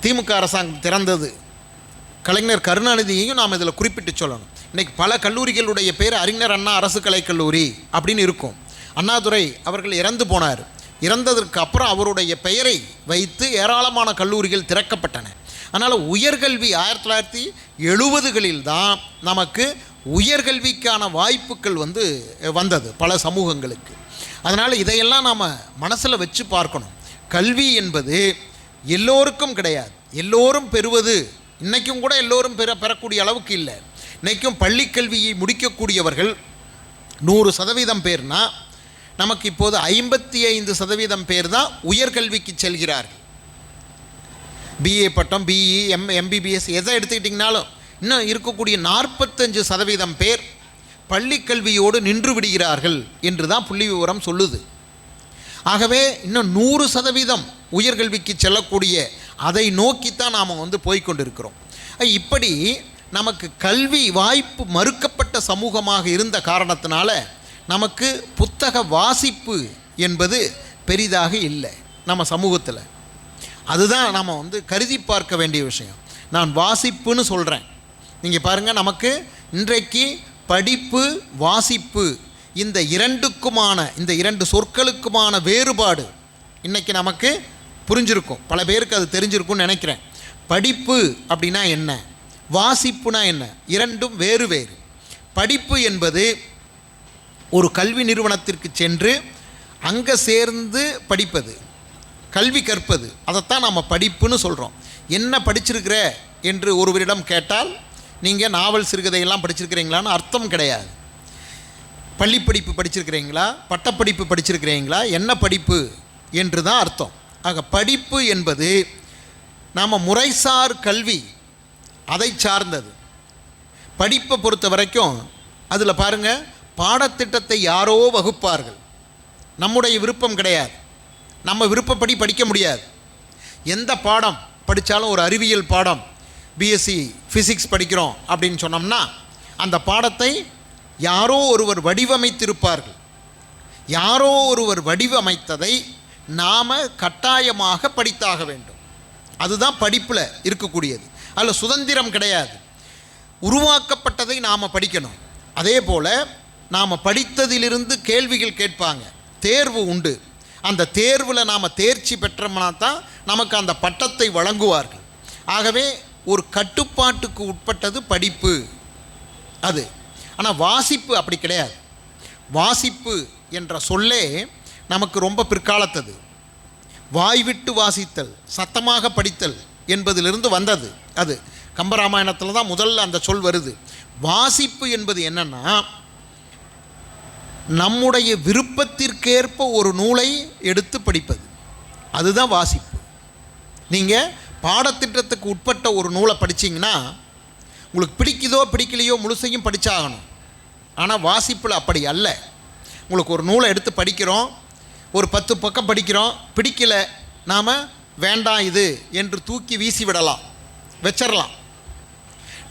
திமுக அரசாங்கம் திறந்தது. கலைஞர் கருணாநிதியையும் நாம் இதில் குறிப்பிட்டு சொல்லணும். இன்றைக்கி பல கல்லூரிகளுடைய பேர் அறிஞர் அண்ணா அரசு கலைக்கல்லூரி அப்படின்னு இருக்கும். அண்ணாதுரை அவர்கள் இறந்து போனார். இறந்ததற்கு அப்புறம் அவருடைய பெயரை வைத்து ஏராளமான கல்லூரிகள் திறக்கப்பட்டன. அதனால் உயர்கல்வி 1970களில் தான் நமக்கு உயர்கல்விக்கான வாய்ப்புகள் வந்தது பல சமூகங்களுக்கு. அதனால் இதையெல்லாம் நாம் மனசில் வச்சு பார்க்கணும். கல்வி என்பது எல்லோருக்கும் கிடையாது. எல்லோரும் பெறுவது இன்றைக்கும் கூட எல்லோரும் பெறக்கூடிய அளவுக்கு இல்லை. இன்றைக்கும் பள்ளி கல்வியை முடிக்கக்கூடியவர்கள் 100% பேர்னா நமக்கு இப்போது 55% பேர் தான் உயர்கல்விக்கு செல்கிறார்கள். பிஏ பட்டம், பிஇ, எம்பிபிஎஸ் எதை எடுத்துக்கிட்டிங்கனாலும் இன்னும் இருக்கக்கூடிய 45% பேர் பள்ளி கல்வியோடு நின்று விடுகிறார்கள் என்று தான் புள்ளி விவரம் சொல்லுது. ஆகவே இன்னும் 100% உயர்கல்விக்கு செல்லக்கூடிய அதை நோக்கித்தான் நாம் போய்கொண்டிருக்கிறோம். இப்படி நமக்கு கல்வி வாய்ப்பு மறுக்கப்பட்ட சமூகமாக இருந்த காரணத்தினால நமக்கு புத்தக வாசிப்பு என்பது பெரிதாக இல்லை நம்ம சமூகத்தில். அதுதான் நாம் கருதி பார்க்க வேண்டிய விஷயம். நான் வாசிப்புன்னு சொல்கிறேன். நீங்கள் பாருங்கள், நமக்கு இன்றைக்கு படிப்பு, வாசிப்பு இந்த இரண்டு சொற்களுக்குமான வேறுபாடு இன்றைக்கி நமக்கு புரிஞ்சிருக்கும். பல பேருக்கு அது தெரிஞ்சிருக்கும்னு நினைக்கிறேன். படிப்பு அப்படின்னா என்ன, வாசிப்புனா என்ன, இரண்டும் வேறு வேறு. படிப்பு என்பது ஒரு கல்வி நிறுவனத்திற்கு சென்று அங்கே சேர்ந்து படிப்பது, கல்வி கற்பது. அதைத்தான் நம்ம படிப்புன்னு சொல்கிறோம். என்ன படிச்சிருக்கிற என்று ஒருவரிடம் கேட்டால் நீங்கள் நாவல் சிறுகதையெல்லாம் படிச்சிருக்கிறீங்களான்னு அர்த்தம் கிடையாது. பள்ளி படிப்பு படிச்சிருக்கிறீங்களா, பட்டப்படிப்பு படிச்சிருக்கிறீங்களா, என்ன படிப்பு என்று தான் அர்த்தம். ஆக படிப்பு என்பது நாம் முறைசார் கல்வி அதை சார்ந்தது. படிப்பை பொறுத்த வரைக்கும் அதில் பாருங்கள், பாடத்திட்டத்தை யாரோ வகுப்பார்கள். நம்முடைய விருப்பம் கிடையாது. நம்ம விருப்பப்படி படிக்க முடியாது. எந்த பாடம் படித்தாலும், ஒரு அறிவியல் பாடம் பிஎஸ்சி ஃபிசிக்ஸ் படிக்கிறோம் அப்படின்னு சொன்னோம்னா அந்த பாடத்தை யாரோ ஒருவர் வடிவமைத்திருப்பார்கள். யாரோ ஒருவர் வடிவமைத்ததை நாம் கட்டாயமாக படித்தாக வேண்டும். அதுதான் படிப்பில் இருக்கக்கூடியது. அதில் சுதந்திரம் கிடையாது. உருவாக்கப்பட்டதை நாம் படிக்கணும். அதே போல் நாம் படித்ததிலிருந்து கேள்விகள் கேட்பாங்க. தேர்வு உண்டு. அந்த தேர்வில் நாம் தேர்ச்சி பெற்றோம்னா தான் நமக்கு அந்த பட்டத்தை வழங்குவார்கள். ஆகவே ஒரு கட்டுப்பாட்டுக்கு உட்பட்டது படிப்பு அது. ஆனால் வாசிப்பு அப்படி கிடையாது. வாசிப்பு என்ற சொல்லே நமக்கு ரொம்ப பிற்காலத்தது. வாய்விட்டு வாசித்தல், சத்தமாக படித்தல் என்பதிலிருந்து வந்தது. அது கம்பராமாயணத்தில் தான் முதல்ல அந்த சொல் வருது. வாசிப்பு என்பது என்னென்னா, நம்முடைய விருப்பத்திற்கேற்ப ஒரு நூலை எடுத்து படிப்பது. அதுதான் வாசிப்பு. நீங்கள் பாடத்திட்டத்துக்கு உட்பட்ட ஒரு நூலை படித்தீங்கன்னா உங்களுக்கு பிடிக்குதோ பிடிக்கலையோ முழுசையும் படித்தாகணும். ஆனால் வாசிப்பில் அப்படி அல்ல. உங்களுக்கு ஒரு நூலை எடுத்து படிக்கிறோம், ஒரு 10 பக்கம் படிக்கிறோம், பிடிக்கலை, நாம் வேண்டாம் இது என்று தூக்கி வீசி விடலாம், வச்சிடலாம்.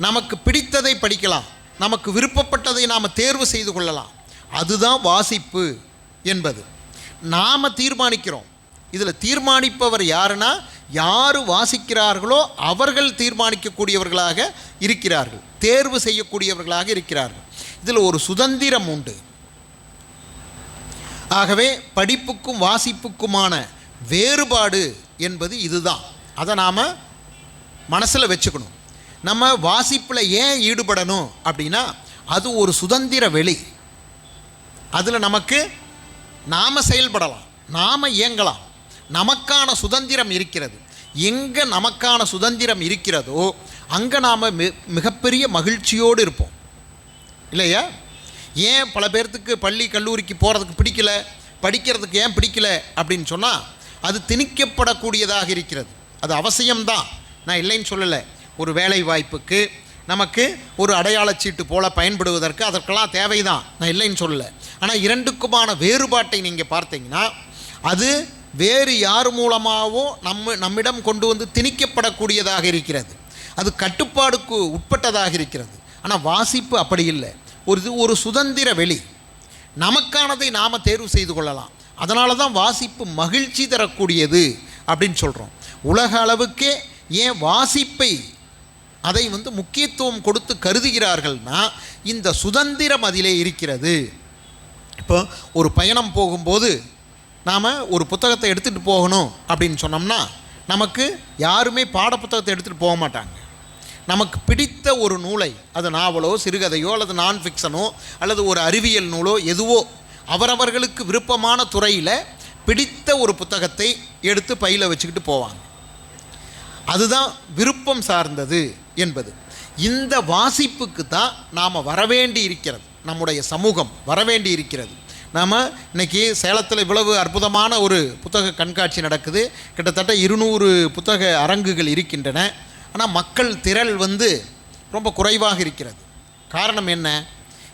நமக்கு பிடித்ததை படிக்கலாம், நமக்கு விருப்பப்பட்டதை நாம் தேர்வு செய்து கொள்ளலாம். அதுதான் வாசிப்பு என்பது. நாம் தீர்மானிக்கிறோம். இதில் தீர்மானிப்பவர் யாருன்னா, யார் வாசிக்கிறார்களோ அவர்கள் தீர்மானிக்கக்கூடியவர்களாக இருக்கிறார்கள், தேர்வு செய்யக்கூடியவர்களாக இருக்கிறார்கள். இதில் ஒரு சுதந்திரம் உண்டு. ஆகவே படிப்புக்கும் வாசிப்புக்குமான வேறுபாடு என்பது இதுதான். அதை நாம் மனசில் வச்சுக்கணும். நம்ம வாசிப்பில் ஏன் ஈடுபடணும் அப்படின்னா, அது ஒரு சுதந்திர வெளி. அதில் நமக்கு நாம் செயல்படலாம், நாம் இயங்கலாம், நமக்கான சுதந்திரம் இருக்கிறது. எங்கே நமக்கான சுதந்திரம் இருக்கிறதோ அங்கே நாம் மிகப்பெரிய மகிழ்ச்சியோடு இருப்போம், இல்லையா? ஏன் பல பேர்த்துக்கு பள்ளி கல்லூரிக்கு போகிறதுக்கு பிடிக்கல, படிக்கிறதுக்கு ஏன் பிடிக்கல அப்படின்னு சொன்னால், அது திணிக்கப்படக்கூடியதாக இருக்கிறது. அது அவசியம்தான், நான் இல்லைன்னு சொல்லலை. ஒரு வேலை வாய்ப்புக்கு நமக்கு ஒரு அடையாளச்சீட்டு போல் பயன்படுவதற்கு அதற்கெல்லாம் தேவைதான், நான் இல்லைன்னு சொல்லலை. ஆனால் இரண்டுக்குமான வேறுபாட்டை நீங்கள் பார்த்தீங்கன்னா, அது வேறு யார் மூலமாகவோ நம்மிடம் கொண்டு வந்து திணிக்கப்படக்கூடியதாக இருக்கிறது. அது கட்டுப்பாடுக்கு உட்பட்டதாக இருக்கிறது. ஆனால் வாசிப்பு அப்படி இல்லை. ஒரு சுதந்திர வெளி. நமக்கானதை நாம் தேர்வு செய்து கொள்ளலாம். அதனால தான் வாசிப்பு மகிழ்ச்சி தரக்கூடியது அப்படின்னு சொல்கிறோம். உலக அளவுக்கே ஏன் வாசிப்பை அதை முக்கியத்துவம் கொடுத்து கருதுகிறார்கள்னா, இந்த சுதந்திரம் அதிலே இருக்கிறது. இப்போ ஒரு பயணம் போகும்போது நாம் ஒரு புத்தகத்தை எடுத்துகிட்டு போகணும் அப்படின்னு சொன்னோம்னா, நமக்கு யாருமே பாட புத்தகத்தை எடுத்துகிட்டு போக மாட்டாங்க. நமக்கு பிடித்த ஒரு நூலை, அது நாவலோ சிறுகதையோ அல்லது நான் ஃபிக்ஷனோ அல்லது ஒரு அறிவியல் நூலோ எதுவோ, அவரவர்களுக்கு விருப்பமான துறையில் பிடித்த ஒரு புத்தகத்தை எடுத்து பையில் வச்சுக்கிட்டு போவாங்க. அதுதான் விருப்பம் சார்ந்தது என்பது. இந்த வாசிப்புக்கு தான் நாம் வரவேண்டி இருக்கிறது, நம்முடைய சமூகம் வரவேண்டி இருக்கிறது. நாம் இன்றைக்கி சேலத்தில் இவ்வளவு அற்புதமான ஒரு புத்தக கண்காட்சி நடக்குது. கிட்டத்தட்ட 200 புத்தக அரங்குகள் இருக்கின்றன. ஆனால் மக்கள் திரள் ரொம்ப குறைவாக இருக்கிறது. காரணம் என்ன?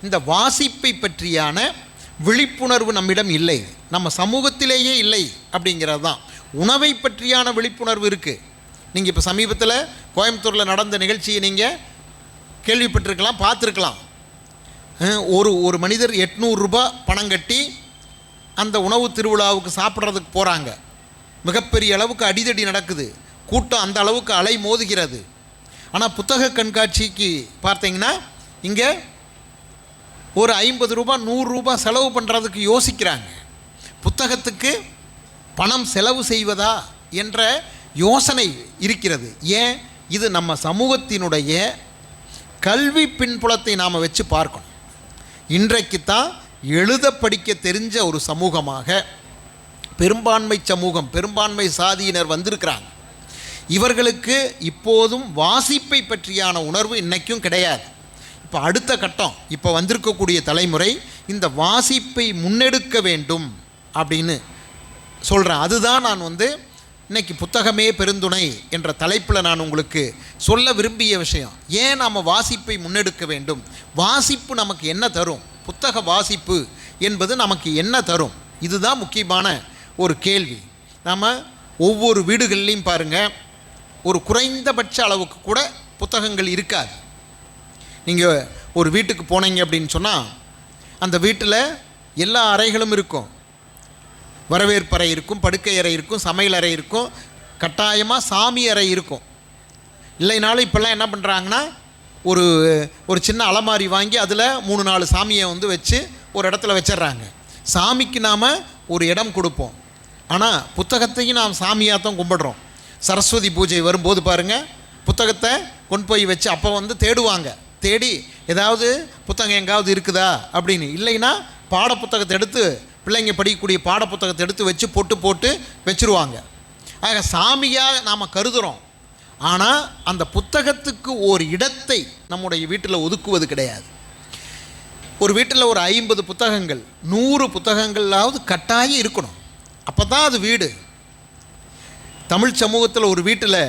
இந்த வாசிப்பை பற்றியான விழிப்புணர்வு நம்மிடம் இல்லை, நம்ம சமூகத்திலேயே இல்லை அப்படிங்கிறது தான். உணவை பற்றியான விழிப்புணர்வு இருக்குது. நீங்கள் இப்போ சமீபத்தில் கோயம்புத்தூரில் நடந்த நிகழ்ச்சியை நீங்கள் கேள்விப்பட்டிருக்கலாம், பார்த்துருக்கலாம். ஒரு மனிதர் 800 ரூபா பணம் கட்டி அந்த உணவு திருவிழாவுக்கு சாப்பிட்றதுக்கு போகிறாங்க. மிகப்பெரிய அளவுக்கு அடிதடி நடக்குது, கூட்டம் அந்த அளவுக்கு அலை மோதுகிறது. ஆனால் புத்தக கண்காட்சிக்கு பார்த்தீங்கன்னா இங்கே ஒரு 50 ரூபா 100 ரூபா செலவு பண்ணுறதுக்கு யோசிக்கிறாங்க. புத்தகத்துக்கு பணம் செலவு செய்வதா என்ற யோசனை இருக்கிறது. ஏன்? இது நம்ம சமூகத்தினுடைய கல்வி பின்புலத்தை நாம் வச்சு பார்க்கணும். இன்றைக்கு தான் எழுத படிக்க தெரிஞ்ச ஒரு சமூகமாக பெரும்பான்மை சமூகம், பெரும்பான்மை சாதியினர் வந்திருக்கிறாங்க. இவர்களுக்கு இப்போதும் வாசிப்பை பற்றியான உணர்வு இன்றைக்கும் கிடையாது. இப்போ அடுத்த கட்டம், இப்போ வந்திருக்கக்கூடிய தலைமுறை இந்த வாசிப்பை முன்னெடுக்க வேண்டும் அப்படின்னு சொல்கிறேன். அதுதான் நான் இன்றைக்கி புத்தகமே பெருந்துணை என்ற தலைப்பில் நான் உங்களுக்கு சொல்ல விரும்பிய விஷயம். ஏன் நாம் வாசிப்பை முன்னெடுக்க வேண்டும்? வாசிப்பு நமக்கு என்ன தரும்? புத்தக வாசிப்பு என்பது நமக்கு என்ன தரும்? இதுதான் முக்கியமான ஒரு கேள்வி. நாம் ஒவ்வொரு வீடுகள்லையும் பாருங்கள், ஒரு குறைந்தபட்ச அளவுக்கு கூட புத்தகங்கள் இருக்காது. நீங்கள் ஒரு வீட்டுக்கு போனீங்க அப்படின்னு சொன்னால் அந்த வீட்டில் எல்லா அறைகளும் இருக்கும். வரவேற்பறை இருக்கும், படுக்கை அறை இருக்கும், சமையல் அறை இருக்கும், கட்டாயமாக சாமி அறை இருக்கும். இல்லைனாலும் இப்போல்லாம் என்ன பண்ணுறாங்கன்னா ஒரு சின்ன அலமாரி வாங்கி அதில் 3-4 சாமியை வச்சு ஒரு இடத்துல வச்சிட்றாங்க. சாமிக்கு நாம் ஒரு இடம் கொடுப்போம், ஆனால் புத்தகத்தையும் நாம் சாமியாக தான் கும்பிடுறோம். சரஸ்வதி பூஜை வரும்போது பாருங்கள், புத்தகத்தை கொண்டு போய் வச்சு அப்போ தேடுவாங்க. தேடி ஏதாவது புத்தகம் எங்காவது இருக்குதா அப்படின்னு. இல்லைன்னா பாடப்புத்தகத்தை எடுத்து, பிள்ளைங்க படிக்கக்கூடிய பாடப்புத்தகத்தை எடுத்து வச்சு போட்டு வச்சுருவாங்க. ஆக சாமியாக நாம் கருதுகிறோம். ஆனால் அந்த புத்தகத்துக்கு ஒரு இடத்தை நம்முடைய வீட்டில் ஒதுக்குவது கிடையாது. ஒரு வீட்டில் ஒரு 50 புத்தகங்கள் 100 புத்தகங்களாவது கட்டாயம் இருக்கணும். அப்போ தான் அது வீடு. தமிழ் சமூகத்தில் ஒரு வீட்டில்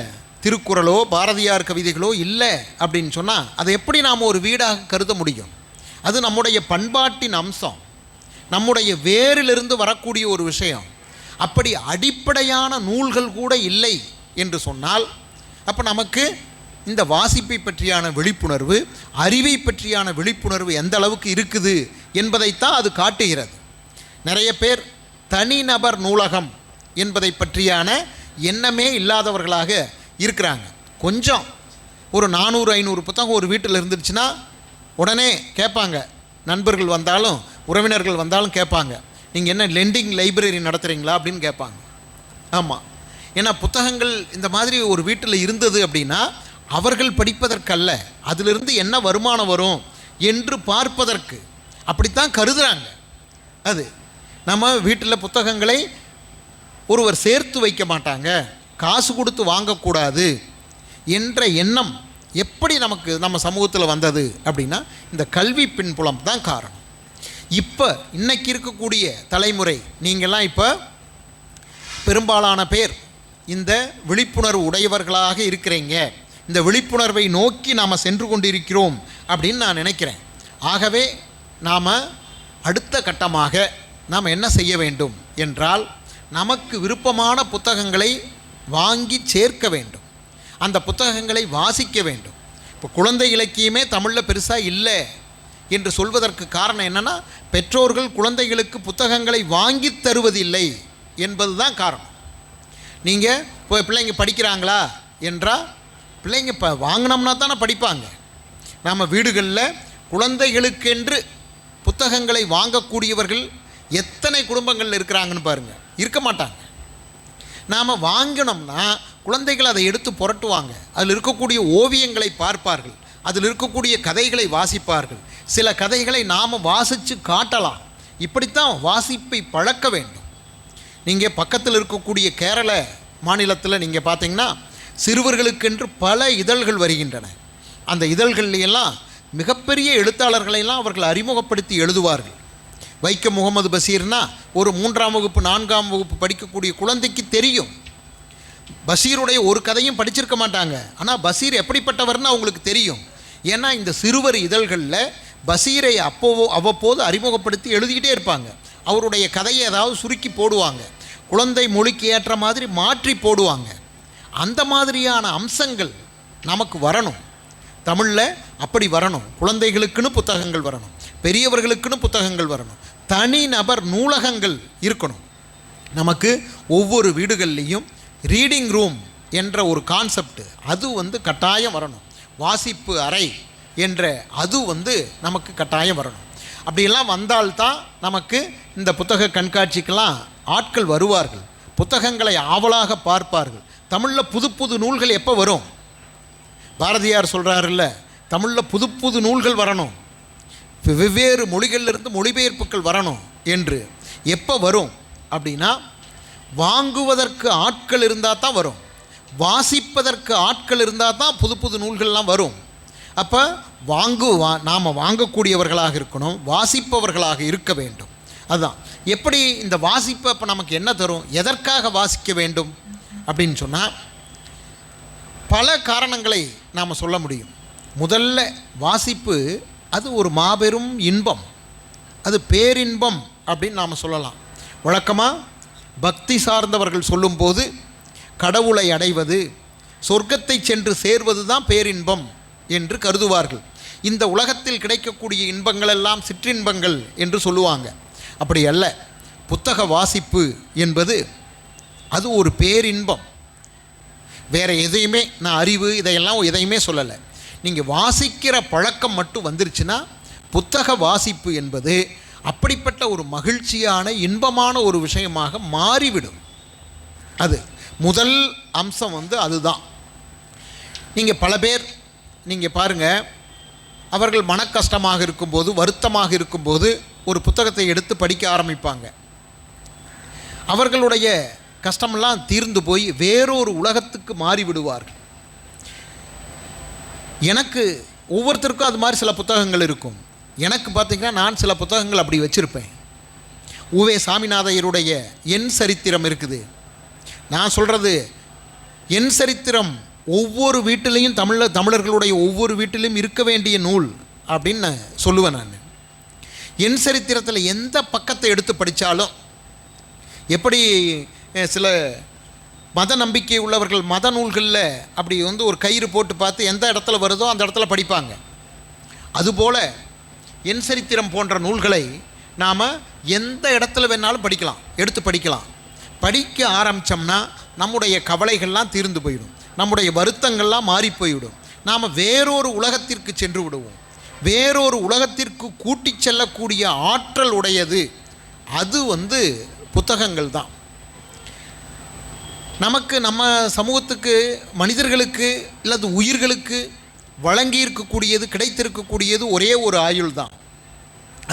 திருக்குறளோ பாரதியார் கவிதைகளோ இல்லை அப்படின்னு சொன்னால் அதை எப்படி நாம் ஒரு வீடாக கருத முடியும்? அது நம்முடைய பண்பாட்டின் அம்சம், நம்முடைய வேரிலிருந்து வரக்கூடிய ஒரு விஷயம். அப்படி அடிப்படையான நூல்கள் கூட இல்லை என்று சொன்னால் அப்போ நமக்கு இந்த வாசிப்பை பற்றியான விழிப்புணர்வு, அறிவை பற்றியான விழிப்புணர்வு எந்த அளவுக்கு இருக்குது என்பதைத்தான் அது காட்டுகிறது. நிறைய பேர் தனிநபர் நூலகம் என்பதை பற்றியான எண்ணமே இல்லாதவர்களாக இருக்கிறாங்க. கொஞ்சம் ஒரு 400-500 புத்தகம் ஒரு வீட்டில் இருந்துச்சுன்னா உடனே கேட்பாங்க. நண்பர்கள் வந்தாலும் உறவினர்கள் வந்தாலும் கேட்பாங்க, நீங்கள் என்ன லெண்டிங் லைப்ரரி நடத்துகிறீங்களா அப்படின்னு கேட்பாங்க. ஆமாம், ஏன்னா புத்தகங்கள் இந்த மாதிரி ஒரு வீட்டில் இருந்தது அப்படின்னா அவர்கள் படிப்பதற்கல்ல, அதிலிருந்து என்ன வருமானம் வரும் என்று பார்ப்பதற்கு, அப்படித்தான் கருதுகிறாங்க. அது நம்ம வீட்டில் புத்தகங்களை ஒருவர் சேர்த்து வைக்க மாட்டாங்க, காசு கொடுத்து வாங்கக்கூடாது என்ற எண்ணம் எப்படி நம்ம சமூகத்தில் வந்தது அப்படின்னா இந்த கல்வி பின்புலம் தான் காரணம். இப்போ இன்னைக்கு இருக்கக்கூடிய தலைமுறை, நீங்கள்லாம் இப்போ பெரும்பாலான பேர் இந்த விழிப்புணர்வு உடையவர்களாக இருக்கிறீங்க. இந்த விழிப்புணர்வை நோக்கி நாம் சென்று கொண்டிருக்கிறோம் அப்படின்னு நான் நினைக்கிறேன். ஆகவே நாம் அடுத்த கட்டமாக நாம் என்ன செய்ய வேண்டும் என்றால், நமக்கு விருப்பமான புத்தகங்களை வாங்கி சேர்க்க வேண்டும், அந்த புத்தகங்களை வாசிக்க வேண்டும். இப்போ குழந்தை இலக்கியமே தமிழில் பெருசாக இல்லை என்று சொல்வதற்கு காரணம் என்னென்னா, பெற்றோர்கள் குழந்தைகளுக்கு புத்தகங்களை வாங்கி தருவதில்லை என்பது தான் காரணம். நீங்கள் இப்போ பிள்ளைங்க படிக்கிறாங்களா என்றால், பிள்ளைங்க வாங்கினோம்னா தானே படிப்பாங்க. நம்ம வீடுகளில் குழந்தைகளுக்கென்று புத்தகங்களை வாங்கக்கூடியவர்கள் எத்தனை குடும்பங்கள் இருக்கிறாங்கன்னு பாருங்கள். இருக்க மாட்டாங்க. நாம் வாங்கினோம்னா குழந்தைகள் அதை எடுத்து புரட்டுவாங்க. அதில் இருக்கக்கூடிய ஓவியங்களை பார்ப்பார்கள், அதில் இருக்கக்கூடிய கதைகளை வாசிப்பார்கள். சில கதைகளை நாம் வாசித்து காட்டலாம். இப்படித்தான் வாசிப்பை பழக்க வேண்டும். நீங்கள் பக்கத்தில் இருக்கக்கூடிய கேரள மாநிலத்தில் நீங்கள் பார்த்தீங்கன்னா சிறுவர்களுக்கென்று பல இதழ்கள் வருகின்றன. அந்த இதழ்கள்லையெல்லாம் மிகப்பெரிய எழுத்தாளர்களையெல்லாம் அவர்கள் அறிமுகப்படுத்தி எழுதுவார்கள். வைக்கம் முகமது பஷீர்னா ஒரு 3ஆம் வகுப்பு 4ஆம் வகுப்பு படிக்கக்கூடிய குழந்தைக்கு தெரியும். பஷீருடைய ஒரு கதையும் படிச்சிருக்க மாட்டாங்க, ஆனால் பஷீர் எப்படிப்பட்டவர்னு அவங்களுக்கு தெரியும். ஏன்னா இந்த சிறுவர் இதழ்களில் பஷீரை அவ்வப்போது அறிமுகப்படுத்தி எழுதிக்கிட்டே இருப்பாங்க. அவருடைய கதையை ஏதாவது சுருக்கி போடுவாங்க, குழந்தை மொழிக்கு ஏற்ற மாதிரி மாற்றி போடுவாங்க. அந்த மாதிரியான அம்சங்கள் நமக்கு வரணும். தமிழில் அப்படி வரணும். குழந்தைகளுக்குன்னு புத்தகங்கள் வரணும், பெரியவர்களுக்குன்னு புத்தகங்கள் வரணும், தனிநபர் நூலகங்கள் இருக்கணும். நமக்கு ஒவ்வொரு வீடுகள்லேயும் ரீடிங் ரூம் என்ற ஒரு கான்செப்ட் அது கட்டாயம் வரணும். வாசிப்பு அறை என்ற அது நமக்கு கட்டாயம் வரணும். அப்படியெல்லாம் வந்தால்தான் நமக்கு இந்த புத்தக கண்காட்சிக்கெல்லாம் ஆட்கள் வருவார்கள், புத்தகங்களை ஆவலாக பார்ப்பார்கள். தமிழில் புது புது நூல்கள் எப்போ வரும்? பாரதியார் சொல்கிறாருல்ல, தமிழில் புது புது நூல்கள் வரணும், வெவ்வேறு மொழிகளிலிருந்து மொழிபெயர்ப்புகள் வரணும் என்று. எப்போ வரும் அப்படின்னா, வாங்குவதற்கு ஆட்கள் இருந்தால் தான் வரும், வாசிப்பதற்கு ஆட்கள் இருந்தால் தான் புது புது நூல்கள்லாம் வரும். அப்போ நாம் வாங்கக்கூடியவர்களாக இருக்கணும், வாசிப்பவர்களாக இருக்க வேண்டும். அதுதான். எப்படி இந்த வாசிப்பு அப்போ நமக்கு என்ன தரும், எதற்காக வாசிக்க வேண்டும் அப்படின்னு சொன்னால் பல காரணங்களை நாம் சொல்ல முடியும். முதல்ல வாசிப்பு அது ஒரு மாபெரும் இன்பம், அது பேரின்பம் அப்படின்னு நாம் சொல்லலாம். வழக்கமாக பக்தி சார்ந்தவர்கள் சொல்லும்போது கடவுளை அடைவது, சொர்க்கத்தை சென்று சேர்வது தான் பேரின்பம் என்று கருதுவார்கள். இந்த உலகத்தில் கிடைக்கக்கூடிய இன்பங்கள் எல்லாம் சிற்றின்பங்கள் என்று சொல்லுவாங்க. அப்படி அல்ல. புத்தக வாசிப்பு என்பது அது ஒரு பேரின்பம். வேறு எதையுமே நான் அறிவு இதையெல்லாம் எதையுமே சொல்லலை. நீங்கள் வாசிக்கிற பழக்கம் மட்டும் வந்துருச்சுன்னா புத்தக வாசிப்பு என்பது அப்படிப்பட்ட ஒரு மகிழ்ச்சியான இன்பமான ஒரு விஷயமாக மாறிவிடும். அது முதல் அம்சம் அதுதான். நீங்கள் பல பேர் நீங்கள் பாருங்கள், அவர்கள் மன கஷ்டமாக இருக்கும்போது, வருத்தமாக இருக்கும்போது ஒரு புத்தகத்தை எடுத்து படிக்க ஆரம்பிப்பாங்க. அவர்களுடைய கஷ்டமெல்லாம் தீர்ந்து போய் வேறொரு உலகத்துக்கு மாறிவிடுவார்கள். எனக்கு ஒவ்வொருத்தருக்கும் அது மாதிரி சில புத்தகங்கள் இருக்கும். எனக்கு பார்த்திங்கன்னா நான் சில புத்தகங்கள் அப்படி வச்சுருப்பேன். உவே சாமிநாதையருடைய என் சரித்திரம் இருக்குது. நான் சொல்கிறது என் சரித்திரம் ஒவ்வொரு வீட்டிலையும் தமிழர்களுடைய ஒவ்வொரு வீட்டிலையும் இருக்க வேண்டிய நூல் அப்படின்னு சொல்லுவேன் நான். என் சரித்திரத்தில் எந்த பக்கத்தை எடுத்து படித்தாலும், எப்படி சில மத நம்பிக்கை உள்ளவர்கள் மத நூல்களில் அப்படி ஒரு கயிறு போட்டு பார்த்து எந்த இடத்துல வருதோ அந்த இடத்துல படிப்பாங்க. அதுபோல் என் சரித்திரம் போன்ற நூல்களை நாம் எந்த இடத்துல வேணாலும் படிக்கலாம், எடுத்து படிக்கலாம். படிக்க ஆரம்பித்தோம்னா நம்முடைய கவலைகள்லாம் தீர்ந்து போயிடும், நம்முடைய வருத்தங்கள்லாம் மாறி போய்விடும். நாம் வேறொரு உலகத்திற்கு சென்று விடுவோம். வேறொரு உலகத்திற்கு கூட்டிச் செல்லக்கூடிய ஆற்றல் உடையது அது புத்தகங்கள் தான். நமக்கு நம்ம சமூகத்துக்கு மனிதர்களுக்கு இல்லது உயிர்களுக்கு வழங்கி இருக்கக்கூடியது, கிடைத்திருக்கக்கூடியது ஒரே ஒரு ஆயுள் தான்.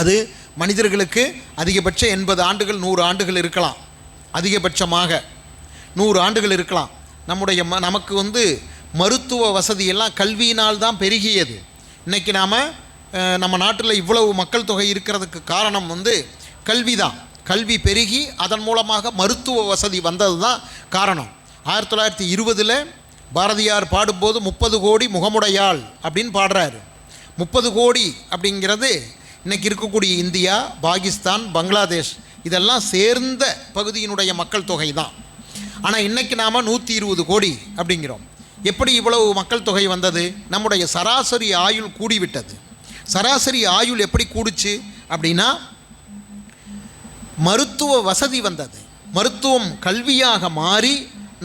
அது மனிதர்களுக்கு அதிகபட்சம் 80 ஆண்டுகள் 100 ஆண்டுகள் இருக்கலாம், அதிகபட்சமாக 100 ஆண்டுகள் இருக்கலாம். நமக்கு மருத்துவ வசதியெல்லாம் கல்வியினால் தான் பெருகியது. இன்றைக்கி நம்ம நாட்டில் இவ்வளவு மக்கள் தொகை இருக்கிறதுக்கு காரணம் கல்வி தான். கல்வி பெருகி அதன் மூலமாக மருத்துவ வசதி வந்தது தான் காரணம். 1920 பாரதியார் பாடும்போது 30 கோடி முகமுடையாள் அப்படின்னு பாடுறாரு. 30 கோடி அப்படிங்கிறது இன்றைக்கி இருக்கக்கூடிய இந்தியா, பாகிஸ்தான், பங்களாதேஷ் இதெல்லாம் சேர்ந்த பகுதியினுடைய மக்கள் தொகை தான். ஆனால் இன்றைக்கி நாம் 120 கோடி அப்படிங்கிறோம். எப்படி இவ்வளவு மக்கள் தொகை வந்தது? நம்முடைய சராசரி ஆயுள் கூடிவிட்டது. சராசரி ஆயுள் எப்படி கூடுச்சு அப்படின்னா, மருத்துவ வசதி வந்தது. மருத்துவம் கல்வியாக மாறி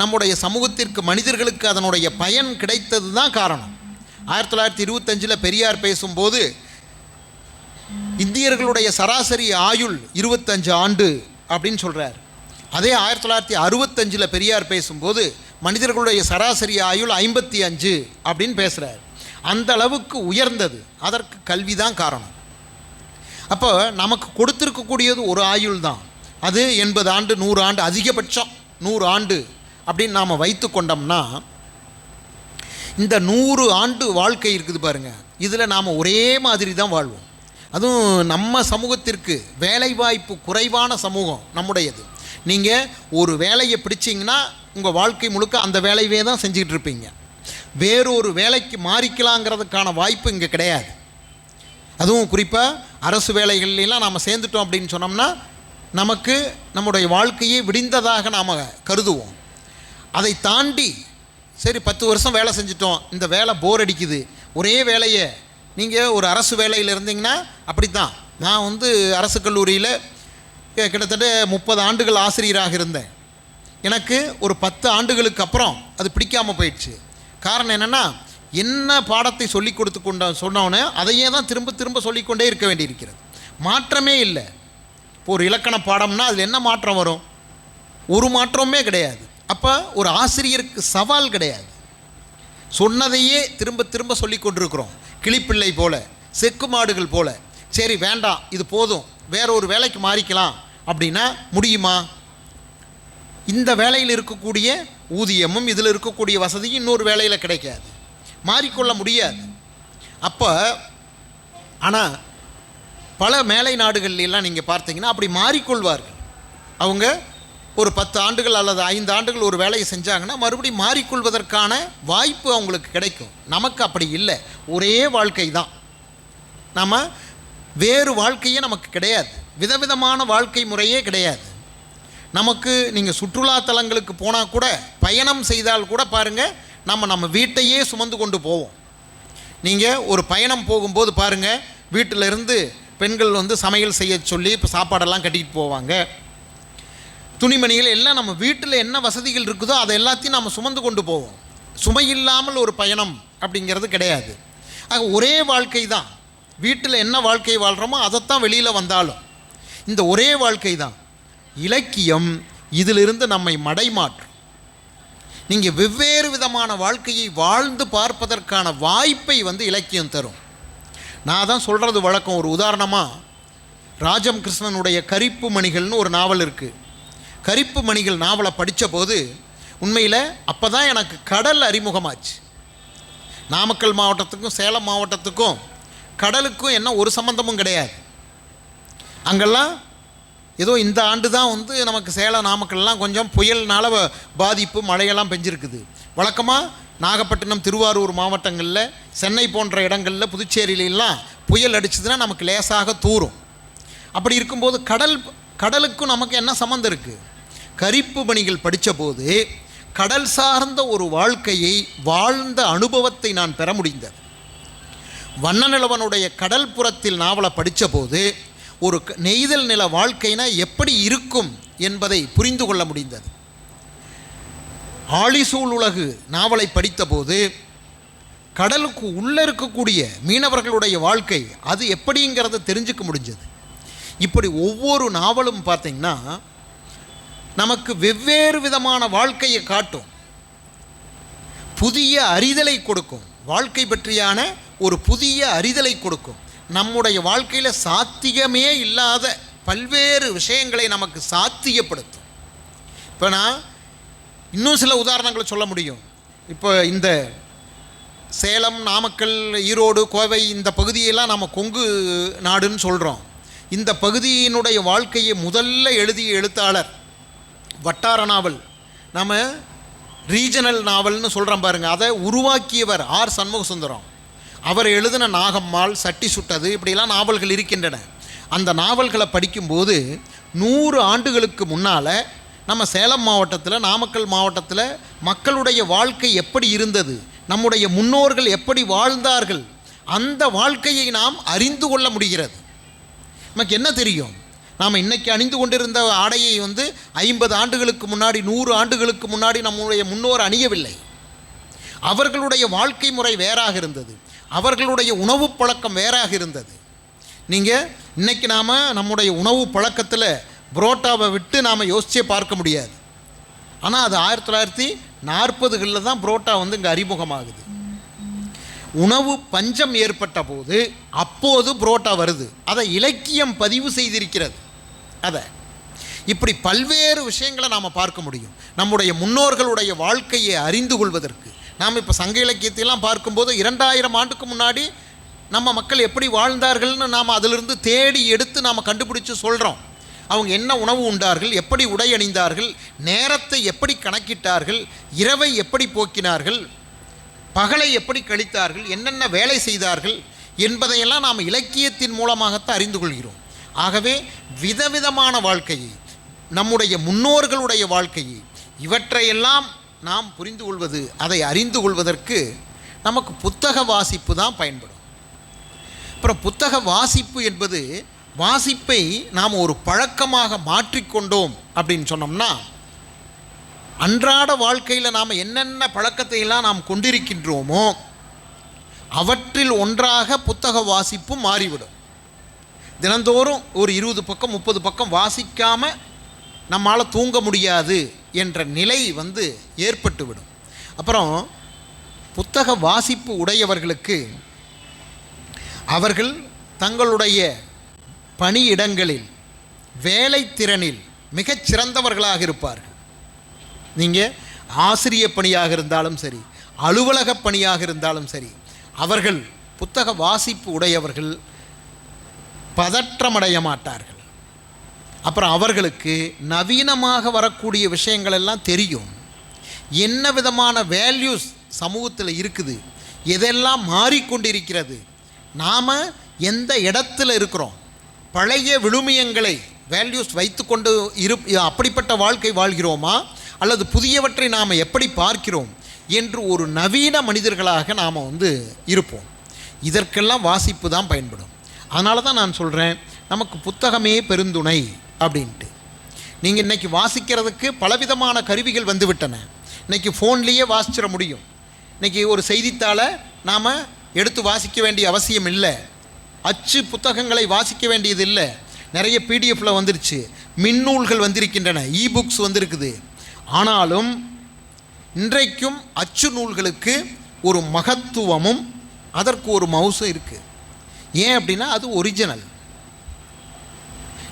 நம்முடைய சமூகத்திற்கு, மனிதர்களுக்கு அதனுடைய பயன் கிடைத்தது தான் காரணம். 1925 பெரியார் பேசும்போது இந்தியர்களுடைய சராசரி ஆயுள் 25 ஆண்டு அப்படின்னு சொல்கிறார். அதே 1965 பெரியார் பேசும்போது மனிதர்களுடைய சராசரி ஆயுள் 55 அப்படின்னு பேசுகிறார். அந்த அளவுக்கு உயர்ந்தது. அதற்கு கல்வி தான் காரணம். அப்போ நமக்கு கொடுத்துருக்கக்கூடியது ஒரு ஆயுள் தான். அது 80 ஆண்டு 100 ஆண்டு, அதிகபட்சம் 100 ஆண்டு அப்படின்னு நாம் வைத்து கொண்டோம்னா, இந்த 100 ஆண்டு வாழ்க்கை இருக்குது பாருங்கள், இதில் நாம் ஒரே மாதிரி தான் வாழ்வோம். அதுவும் நம்ம சமூகத்திற்கு வேலைவாய்ப்பு குறைவான சமூகம் நம்முடையது. நீங்கள் ஒரு வேலையை பிடிச்சிங்கன்னா உங்கள் வாழ்க்கை முழுக்க அந்த வேலையே தான் செஞ்சுக்கிட்டு இருப்பீங்க. வேறொரு வேலைக்கு மாறிக்கலாங்கிறதுக்கான வாய்ப்பு இங்கே கிடையாது. அதுவும் குறிப்பாக அரசு வேலைகள்லாம் நாம் சேர்ந்துட்டோம் அப்படின்னு சொன்னோம்னா நமக்கு நம்முடைய வாழ்க்கையை விடிந்ததாக நாம் கருதுவோம். அதை தாண்டி சரி 10 வருஷம் வேலை செஞ்சிட்டோம், இந்த வேலை போர் அடிக்குது, ஒரே வேலையை நீங்கள் ஒரு அரசு வேலையில் இருந்தீங்கன்னா அப்படி தான். நான் அரசு கல்லூரியில் கிட்டத்தட்ட 30 ஆண்டுகள் ஆசிரியராக இருந்தேன். எனக்கு ஒரு 10 ஆண்டுகளுக்கு அப்புறம் அது பிடிக்காமல் போயிடுச்சு. காரணம் என்னென்னா, என்ன பாடத்தை சொல்லி கொடுத்து சொன்னோன்னே அதையே தான் திரும்ப திரும்ப சொல்லிக்கொண்டே இருக்க வேண்டியிருக்கிறது. மாற்றமே இல்லை. இப்போ ஒரு இலக்கண பாடம்னா அதில் என்ன மாற்றம் வரும்? ஒரு மாற்றமே கிடையாது. அப்போ ஒரு ஆசிரியருக்கு சவால் கிடையாது. சொன்னதையே திரும்ப திரும்ப சொல்லி கொண்டிருக்கிறோம். கிளிப்பிள்ளை போல, செக்கு மாடுகள் போல. சரி வேண்டாம், இது போதும், வேற ஒரு வேலைக்கு மாறிக்கலாம் அப்படின்னா முடியுமா? இந்த வேலையில் இருக்கக்கூடிய ஊதியமும் இதில் இருக்கக்கூடிய வசதியும் இன்னொரு வேலையில் கிடைக்காது, மாறிக்கொள்ள முடியாது. அப்போ ஆனால் பல மேலை நாடுகள்லாம் நீங்கள் பார்த்தீங்கன்னா அப்படி மாறிக்கொள்வார்கள். அவங்க ஒரு 10 ஆண்டுகள் அல்லது 5 ஆண்டுகள் ஒரு வேலையை செஞ்சாங்கன்னா மறுபடியும் மாறிக்கொள்வதற்கான வாய்ப்பு அவங்களுக்கு கிடைக்கும். நமக்கு அப்படி இல்லை. ஒரே வாழ்க்கை தான். நம்ம வேறு வாழ்க்கையே நமக்கு கிடையாது. விதவிதமான வாழ்க்கை முறையே கிடையாது நமக்கு. நீங்கள் சுற்றுலாத்தலங்களுக்கு போனால் கூட, பயணம் செய்தால் கூட பாருங்கள், நம்ம வீட்டையே சுமந்து கொண்டு போவோம். நீங்கள் ஒரு பயணம் போகும்போது பாருங்கள், வீட்டிலிருந்து பெண்கள் சமையல் செய்ய சொல்லி இப்போ சாப்பாடெல்லாம் கட்டிக்கிட்டு போவாங்க. துணிமணிகள் எல்லாம் நம்ம வீட்டில் என்ன வசதிகள் இருக்குதோ அதை எல்லாத்தையும் நம்ம சுமந்து கொண்டு போவோம். சுமையில்லாமல் ஒரு பயணம் அப்படிங்கிறது கிடையாது. ஆக ஒரே வாழ்க்கை தான். வீட்டில் என்ன வாழ்க்கை வாழ்கிறோமோ அதைத்தான் வெளியில் வந்தாலும் இந்த ஒரே வாழ்க்கை தான். இலக்கியம் இதிலிருந்து நம்மை மடைமாற்றும். நீங்கள் வெவ்வேறு விதமான வாழ்க்கையை வாழ்ந்து பார்ப்பதற்கான வாய்ப்பை இலக்கியம் தரும். நான் தான் சொல்கிறது வழக்கம். ஒரு உதாரணமாக, ராஜம் கிருஷ்ணனுடைய கரிப்பு மணிகள்னு ஒரு நாவல் இருக்குது. கரிப்பு மணிகள் நாவலை படித்த போது உண்மையில் அப்போ தான் எனக்கு கடல் அறிமுகமாச்சு. நாமக்கல் மாவட்டத்துக்கும் சேலம் மாவட்டத்துக்கும் கடலுக்கும் என்ன ஒரு சம்பந்தமும் கிடையாது. அங்கெல்லாம் ஏதோ இந்த ஆண்டு தான் நமக்கு சேலம் நாமக்கல்லாம் கொஞ்சம் புயல்னால பாதிப்பு, மழையெல்லாம் பெஞ்சிருக்குது. வழக்கமாக நாகப்பட்டினம், திருவாரூர் மாவட்டங்களில், சென்னை போன்ற இடங்களில், புதுச்சேரியிலெல்லாம் புயல் அடிச்சதுன்னா நமக்கு லேசாக தூரும். அப்படி இருக்கும்போது கடலுக்கும் நமக்கு என்ன சம்மந்தம் இருக்குது? கரிப்பு மணிகள் படித்த போது கடல் சார்ந்த ஒரு வாழ்க்கையை வாழ்ந்த அனுபவத்தை நான் பெற முடிந்தது. வண்ணநிலவனுடைய கடல் புறத்தில் நாவலை படித்த போது ஒரு நெய்தல் நில வாழ்க்கைனா எப்படி இருக்கும் என்பதை புரிந்து கொள்ள முடிந்தது. ஆழிசூழ் உலகு நாவலை படித்தபோது கடலுக்கு உள்ளே இருக்கக்கூடிய மீனவர்களுடைய வாழ்க்கை அது எப்படிங்கிறத தெரிஞ்சுக்க முடிஞ்சது. இப்படி ஒவ்வொரு நாவலும் பார்த்திங்கன்னா நமக்கு வெவ்வேறு விதமான வாழ்க்கையை காட்டும், புதிய அறிதலை கொடுக்கும். வாழ்க்கை பற்றியான ஒரு புதிய அறிதலை கொடுக்கும். நம்முடைய வாழ்க்கையில் சாத்தியமே இல்லாத பல்வேறு விஷயங்களை நமக்கு சாத்தியப்படுத்தும். இப்போ நான் இன்னும் சில உதாரணங்களை சொல்ல முடியும். இப்போ இந்த சேலம், நாமக்கல், ஈரோடு, கோவை இந்த பகுதியெல்லாம் நம்ம கொங்கு நாடுன்னு சொல்கிறோம். இந்த பகுதியினுடைய வாழ்க்கையை முதல்ல எழுதிய எழுத்தாளர் வட்டார நாவல், நம்ம ரீஜனல் நாவல்னு சொல்கிறோம் பாருங்கள், அதை உருவாக்கியவர் ஆர் சண்முகசுந்தரம். அவர் எழுதின நாகம்மாள், சட்டி சுட்டது, இப்படிலாம் நாவல்கள் இருக்கின்றன. அந்த நாவல்களை படிக்கும்போது 100 ஆண்டுகளுக்கு முன்னால் நம்ம சேலம் மாவட்டத்தில், நாமக்கல் மாவட்டத்தில் மக்களுடைய வாழ்க்கை எப்படி இருந்தது, நம்முடைய முன்னோர்கள் எப்படி வாழ்ந்தார்கள், அந்த வாழ்க்கையை நாம் அறிந்து கொள்ள முடிகிறது. நமக்கு என்ன தெரியும்? நாம் இன்றைக்கி அணிந்து கொண்டிருந்த ஆடையை 50 ஆண்டுகளுக்கு முன்னாடி, 100 ஆண்டுகளுக்கு முன்னாடி நம்முடைய முன்னோர் அணியவில்லை. அவர்களுடைய வாழ்க்கை முறை வேறாக இருந்தது, அவர்களுடைய உணவு பழக்கம் வேறாக இருந்தது. நீங்கள் இன்றைக்கி நாம் நம்முடைய உணவு பழக்கத்தில் புரோட்டாவை விட்டு நாம் யோசிச்சே பார்க்க முடியாது. ஆனால் அது 40களில் தான் புரோட்டா வந்து இங்கே அறிமுகமாகுது. உணவு பஞ்சம் ஏற்பட்ட போது அப்போது புரோட்டா வருது. அதை இலக்கியம் பதிவு செய்திருக்கிறது. அதை இப்படி பல்வேறு விஷயங்களை நாம் பார்க்க முடியும். நம்முடைய முன்னோர்களுடைய வாழ்க்கையை அறிந்து கொள்வதற்கு நாம் இப்போ சங்க இலக்கியத்தையெல்லாம் பார்க்கும்போது 2000 ஆண்டுக்கு முன்னாடி நம்ம மக்கள் எப்படி வாழ்ந்தார்கள்னு நாம் அதிலிருந்து தேடி எடுத்து நாம் கண்டுபிடிச்சு சொல்கிறோம். அவங்க என்ன உணவு உண்டார்கள், எப்படி உடை அணிந்தார்கள், நேரத்தை எப்படி கணக்கிட்டார்கள், இரவை எப்படி போக்கினார்கள், பகலை எப்படி கழித்தார்கள், என்னென்ன வேலை செய்தார்கள் என்பதையெல்லாம் நாம் இலக்கியத்தின் மூலமாகத்தான் அறிந்து கொள்கிறோம். ஆகவே விதவிதமான வாழ்க்கையை, நம்முடைய முன்னோர்களுடைய வாழ்க்கையை, இவற்றையெல்லாம் நாம் புரிந்து கொள்வது, அதை அறிந்து கொள்வதற்கு நமக்கு புத்தக வாசிப்பு தான் பயன்படும். அப்புறம் புத்தக வாசிப்பு என்பது, வாசிப்பை நாம் ஒரு பழக்கமாக மாற்றிக்கொண்டோம் அப்படின்னு சொன்னோம்னா, அன்றாட வாழ்க்கையில் நாம் என்னென்ன பழக்கத்தையெல்லாம் நாம் கொண்டிருக்கின்றோமோ அவற்றில் ஒன்றாக புத்தக வாசிப்பும் மாறிவிடும். தினந்தோறும் ஒரு 20 பக்கம் 30 பக்கம் வாசிக்காமல் நம்மால் தூங்க முடியாது என்ற நிலை வந்து ஏற்பட்டுவிடும். அப்புறம் புத்தக வாசிப்பு உடையவர்களுக்கு அவர்கள் தங்களுடைய பணியிடங்களில் வேலைத்திறனில் மிகச் சிறந்தவர்களாக இருப்பார்கள். நீங்கள் ஆசிரிய பணியாக இருந்தாலும் சரி, அலுவலக பணியாக இருந்தாலும் சரி, அவர்கள் புத்தக வாசிப்பு உடையவர்கள் பதற்றமடைய மாட்டார்கள். அப்புறம் அவர்களுக்கு நவீனமாக வரக்கூடிய விஷயங்கள் எல்லாம் தெரியும். என்ன விதமான வேல்யூஸ் சமூகத்தில் இருக்குது, எதெல்லாம் மாறிக்கொண்டிருக்கிறது, நாம் எந்த இடத்துல இருக்கிறோம், பழைய விழுமியங்களை வேல்யூஸ் வைத்து கொண்டு அப்படிப்பட்ட வாழ்க்கை வாழ்கிறோமா அல்லது புதியவற்றை நாம் எப்படி பார்க்கிறோம் என்று ஒரு நவீன மனிதர்களாக நாம் வந்து இருப்போம். இதற்கெல்லாம் வாசிப்பு தான் பயன்படும். அதனால தான் நான் சொல்கிறேன், நமக்கு புத்தகமே பெருந்துணை அப்படின்ட்டு. நீங்கள் இன்றைக்கி வாசிக்கிறதுக்கு பலவிதமான கருவிகள் வந்துவிட்டன. இன்றைக்கி ஃபோன்லேயே வாசிச்சிட முடியும். இன்றைக்கி ஒரு செய்தித்தாளை நாம் எடுத்து வாசிக்க வேண்டிய அவசியம் இல்லை. அச்சு புத்தகங்களை வாசிக்க வேண்டியது இல்லை. நிறைய பிடிஎஃப்பில் வந்துருச்சு, மின்னூல்கள் வந்திருக்கின்றன, இபுக்ஸ் வந்திருக்குது. ஆனாலும் இன்றைக்கும் அச்சு நூல்களுக்கு ஒரு மகத்துவமும் அதற்கு ஒரு மவுசும் இருக்குது. ஏன் அப்படின்னா அது ஒரிஜினல்.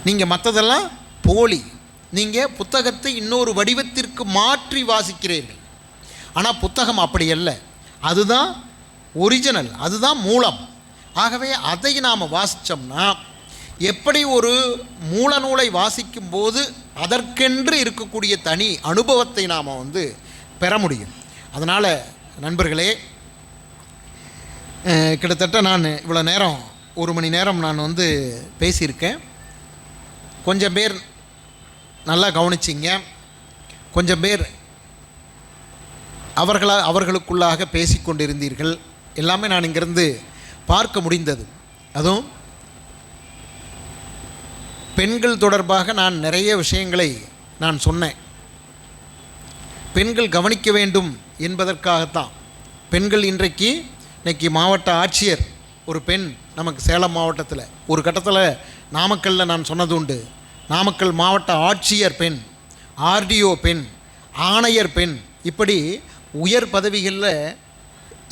நீங்கள் மற்றதெல்லாம் போலி. நீங்கள் புத்தகத்தை இன்னொரு வடிவத்திற்கு மாற்றி வாசிக்கிறீர்கள். ஆனால் புத்தகம் அப்படி அல்ல, அதுதான் ஒரிஜினல், அதுதான் மூலம். ஆகவே அதை நாம் வாசித்தோம்னா, எப்படி ஒரு மூல நூலை வாசிக்கும்போது அதற்கென்று இருக்கக்கூடிய தனி அனுபவத்தை நாம் வந்து பெற முடியும். அதனால் நண்பர்களே, கிட்டத்தட்ட நான் இவ்வளோ நேரம் 1 மணி நேரம் நான் வந்து பேசியிருக்கேன். கொஞ்சம் பேர் நல்லா கவனிச்சிங்க, கொஞ்சம் பேர் அவர்களுக்குள்ளாக பேசிக்கொண்டிருந்தீர்கள். எல்லாமே நான் இங்கிருந்து பார்க்க முடிந்தது. அதுவும் பெண்கள் தொடர்பாக நான் நிறைய விஷயங்களை நான் சொன்னேன். பெண்கள் கவனிக்க வேண்டும் என்பதற்காகத்தான். பெண்கள் இன்னைக்கு மாவட்ட ஆட்சியர் ஒரு பெண், நமக்கு சேலம் மாவட்டத்தில் ஒரு கட்டத்தில் நாமக்கல்லில் நான் சொன்னது உண்டு. நாமக்கல் மாவட்ட ஆட்சியர் பெண், ஆர்டிஓ பெண், ஆணையர் பெண், இப்படி உயர் பதவிகளில்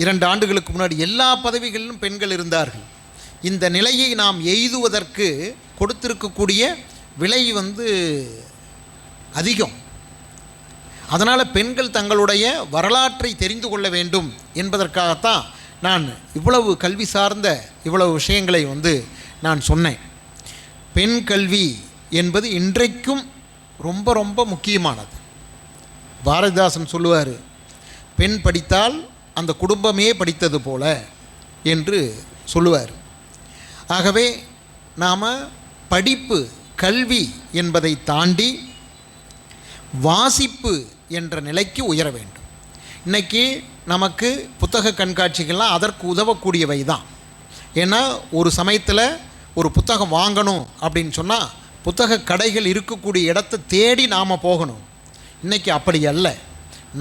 2 ஆண்டுகளுக்கு முன்னாடி எல்லா பதவிகளிலும் பெண்கள் இருந்தார்கள். இந்த நிலையை நாம் எய்துவதற்கு கொடுத்திருக்கக்கூடிய விலை வந்து அதிகம். அதனால் பெண்கள் தங்களுடைய வரலாற்றை தெரிந்து கொள்ள வேண்டும் என்பதற்காகத்தான் நான் இவ்வளவு கல்வி சார்ந்த இவ்வளவு விஷயங்களை வந்து நான் சொன்னேன். பெண் கல்வி என்பது இன்றைக்கும் ரொம்ப ரொம்ப முக்கியமானது. பாரதிதாசன் சொல்லுவார், பெண் படித்தால் அந்த குடும்பமே படித்தது போல என்று சொல்லுவார். ஆகவே நாம் படிப்பு, கல்வி என்பதை தாண்டி வாசிப்பு என்ற நிலைக்கு உயர வேண்டும். இன்றைக்கி நமக்கு புத்தக கண்காட்சிகள்லாம் அதற்கு உதவக்கூடியவை தான். ஏன்னா ஒரு சமயத்தில் ஒரு புத்தகம் வாங்கணும் அப்படின்னு சொன்னால் புத்தக கடைகள் இருக்கக்கூடிய இடத்தை தேடி நாம் போகணும். இன்றைக்கி அப்படி அல்ல,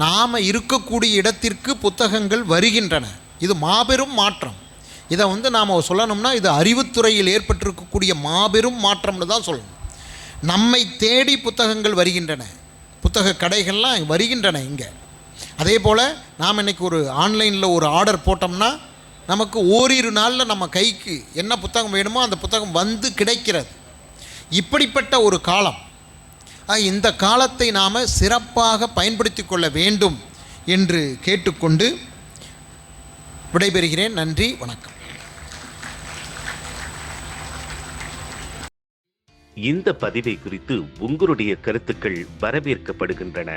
நாம் இருக்கக்கூடிய இடத்திற்கு புத்தகங்கள் வருகின்றன. இது மாபெரும் மாற்றம். இதை வந்து நாம் சொல்லணும்னா இது அறிவுத்துறையில் ஏற்பட்டிருக்கக்கூடிய மாபெரும் மாற்றம்னு தான் சொல்லணும். நம்மை தேடி புத்தகங்கள் வருகின்றன, புத்தக கடைகள்லாம் வருகின்றன இங்கே. அதே போல் நாம் இன்றைக்கி ஒரு ஆன்லைனில் ஒரு ஆர்டர் போட்டோம்னா நமக்கு ஓரிரு நாளில் நம்ம கைக்கு என்ன புத்தகம் வேணுமோ அந்த புத்தகம் வந்து கிடைக்கிறது. இப்படிப்பட்ட ஒரு காலம். இந்த காலத்தை நாம் சிறப்பாக பயன்படுத்தி கொள்ள வேண்டும் என்று கேட்டுக்கொண்டு விடைபெறுகிறேன். நன்றி, வணக்கம்.
இந்த பதிவை குறித்து உங்களுடைய கருத்துக்கள் வரவேற்கப்படுகின்றன.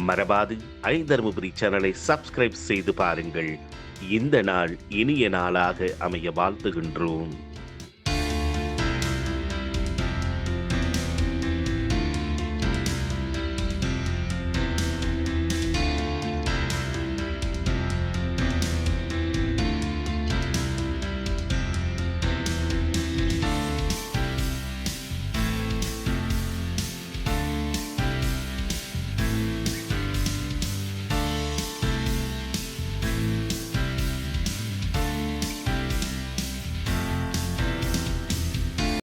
மறவாது ஐதருமபுரி சேனலை சப்ஸ்கிரைப் செய்து பாருங்கள். இந்த நாள் இனிய நாளாக அமைய வாழ்த்துகின்றோம்.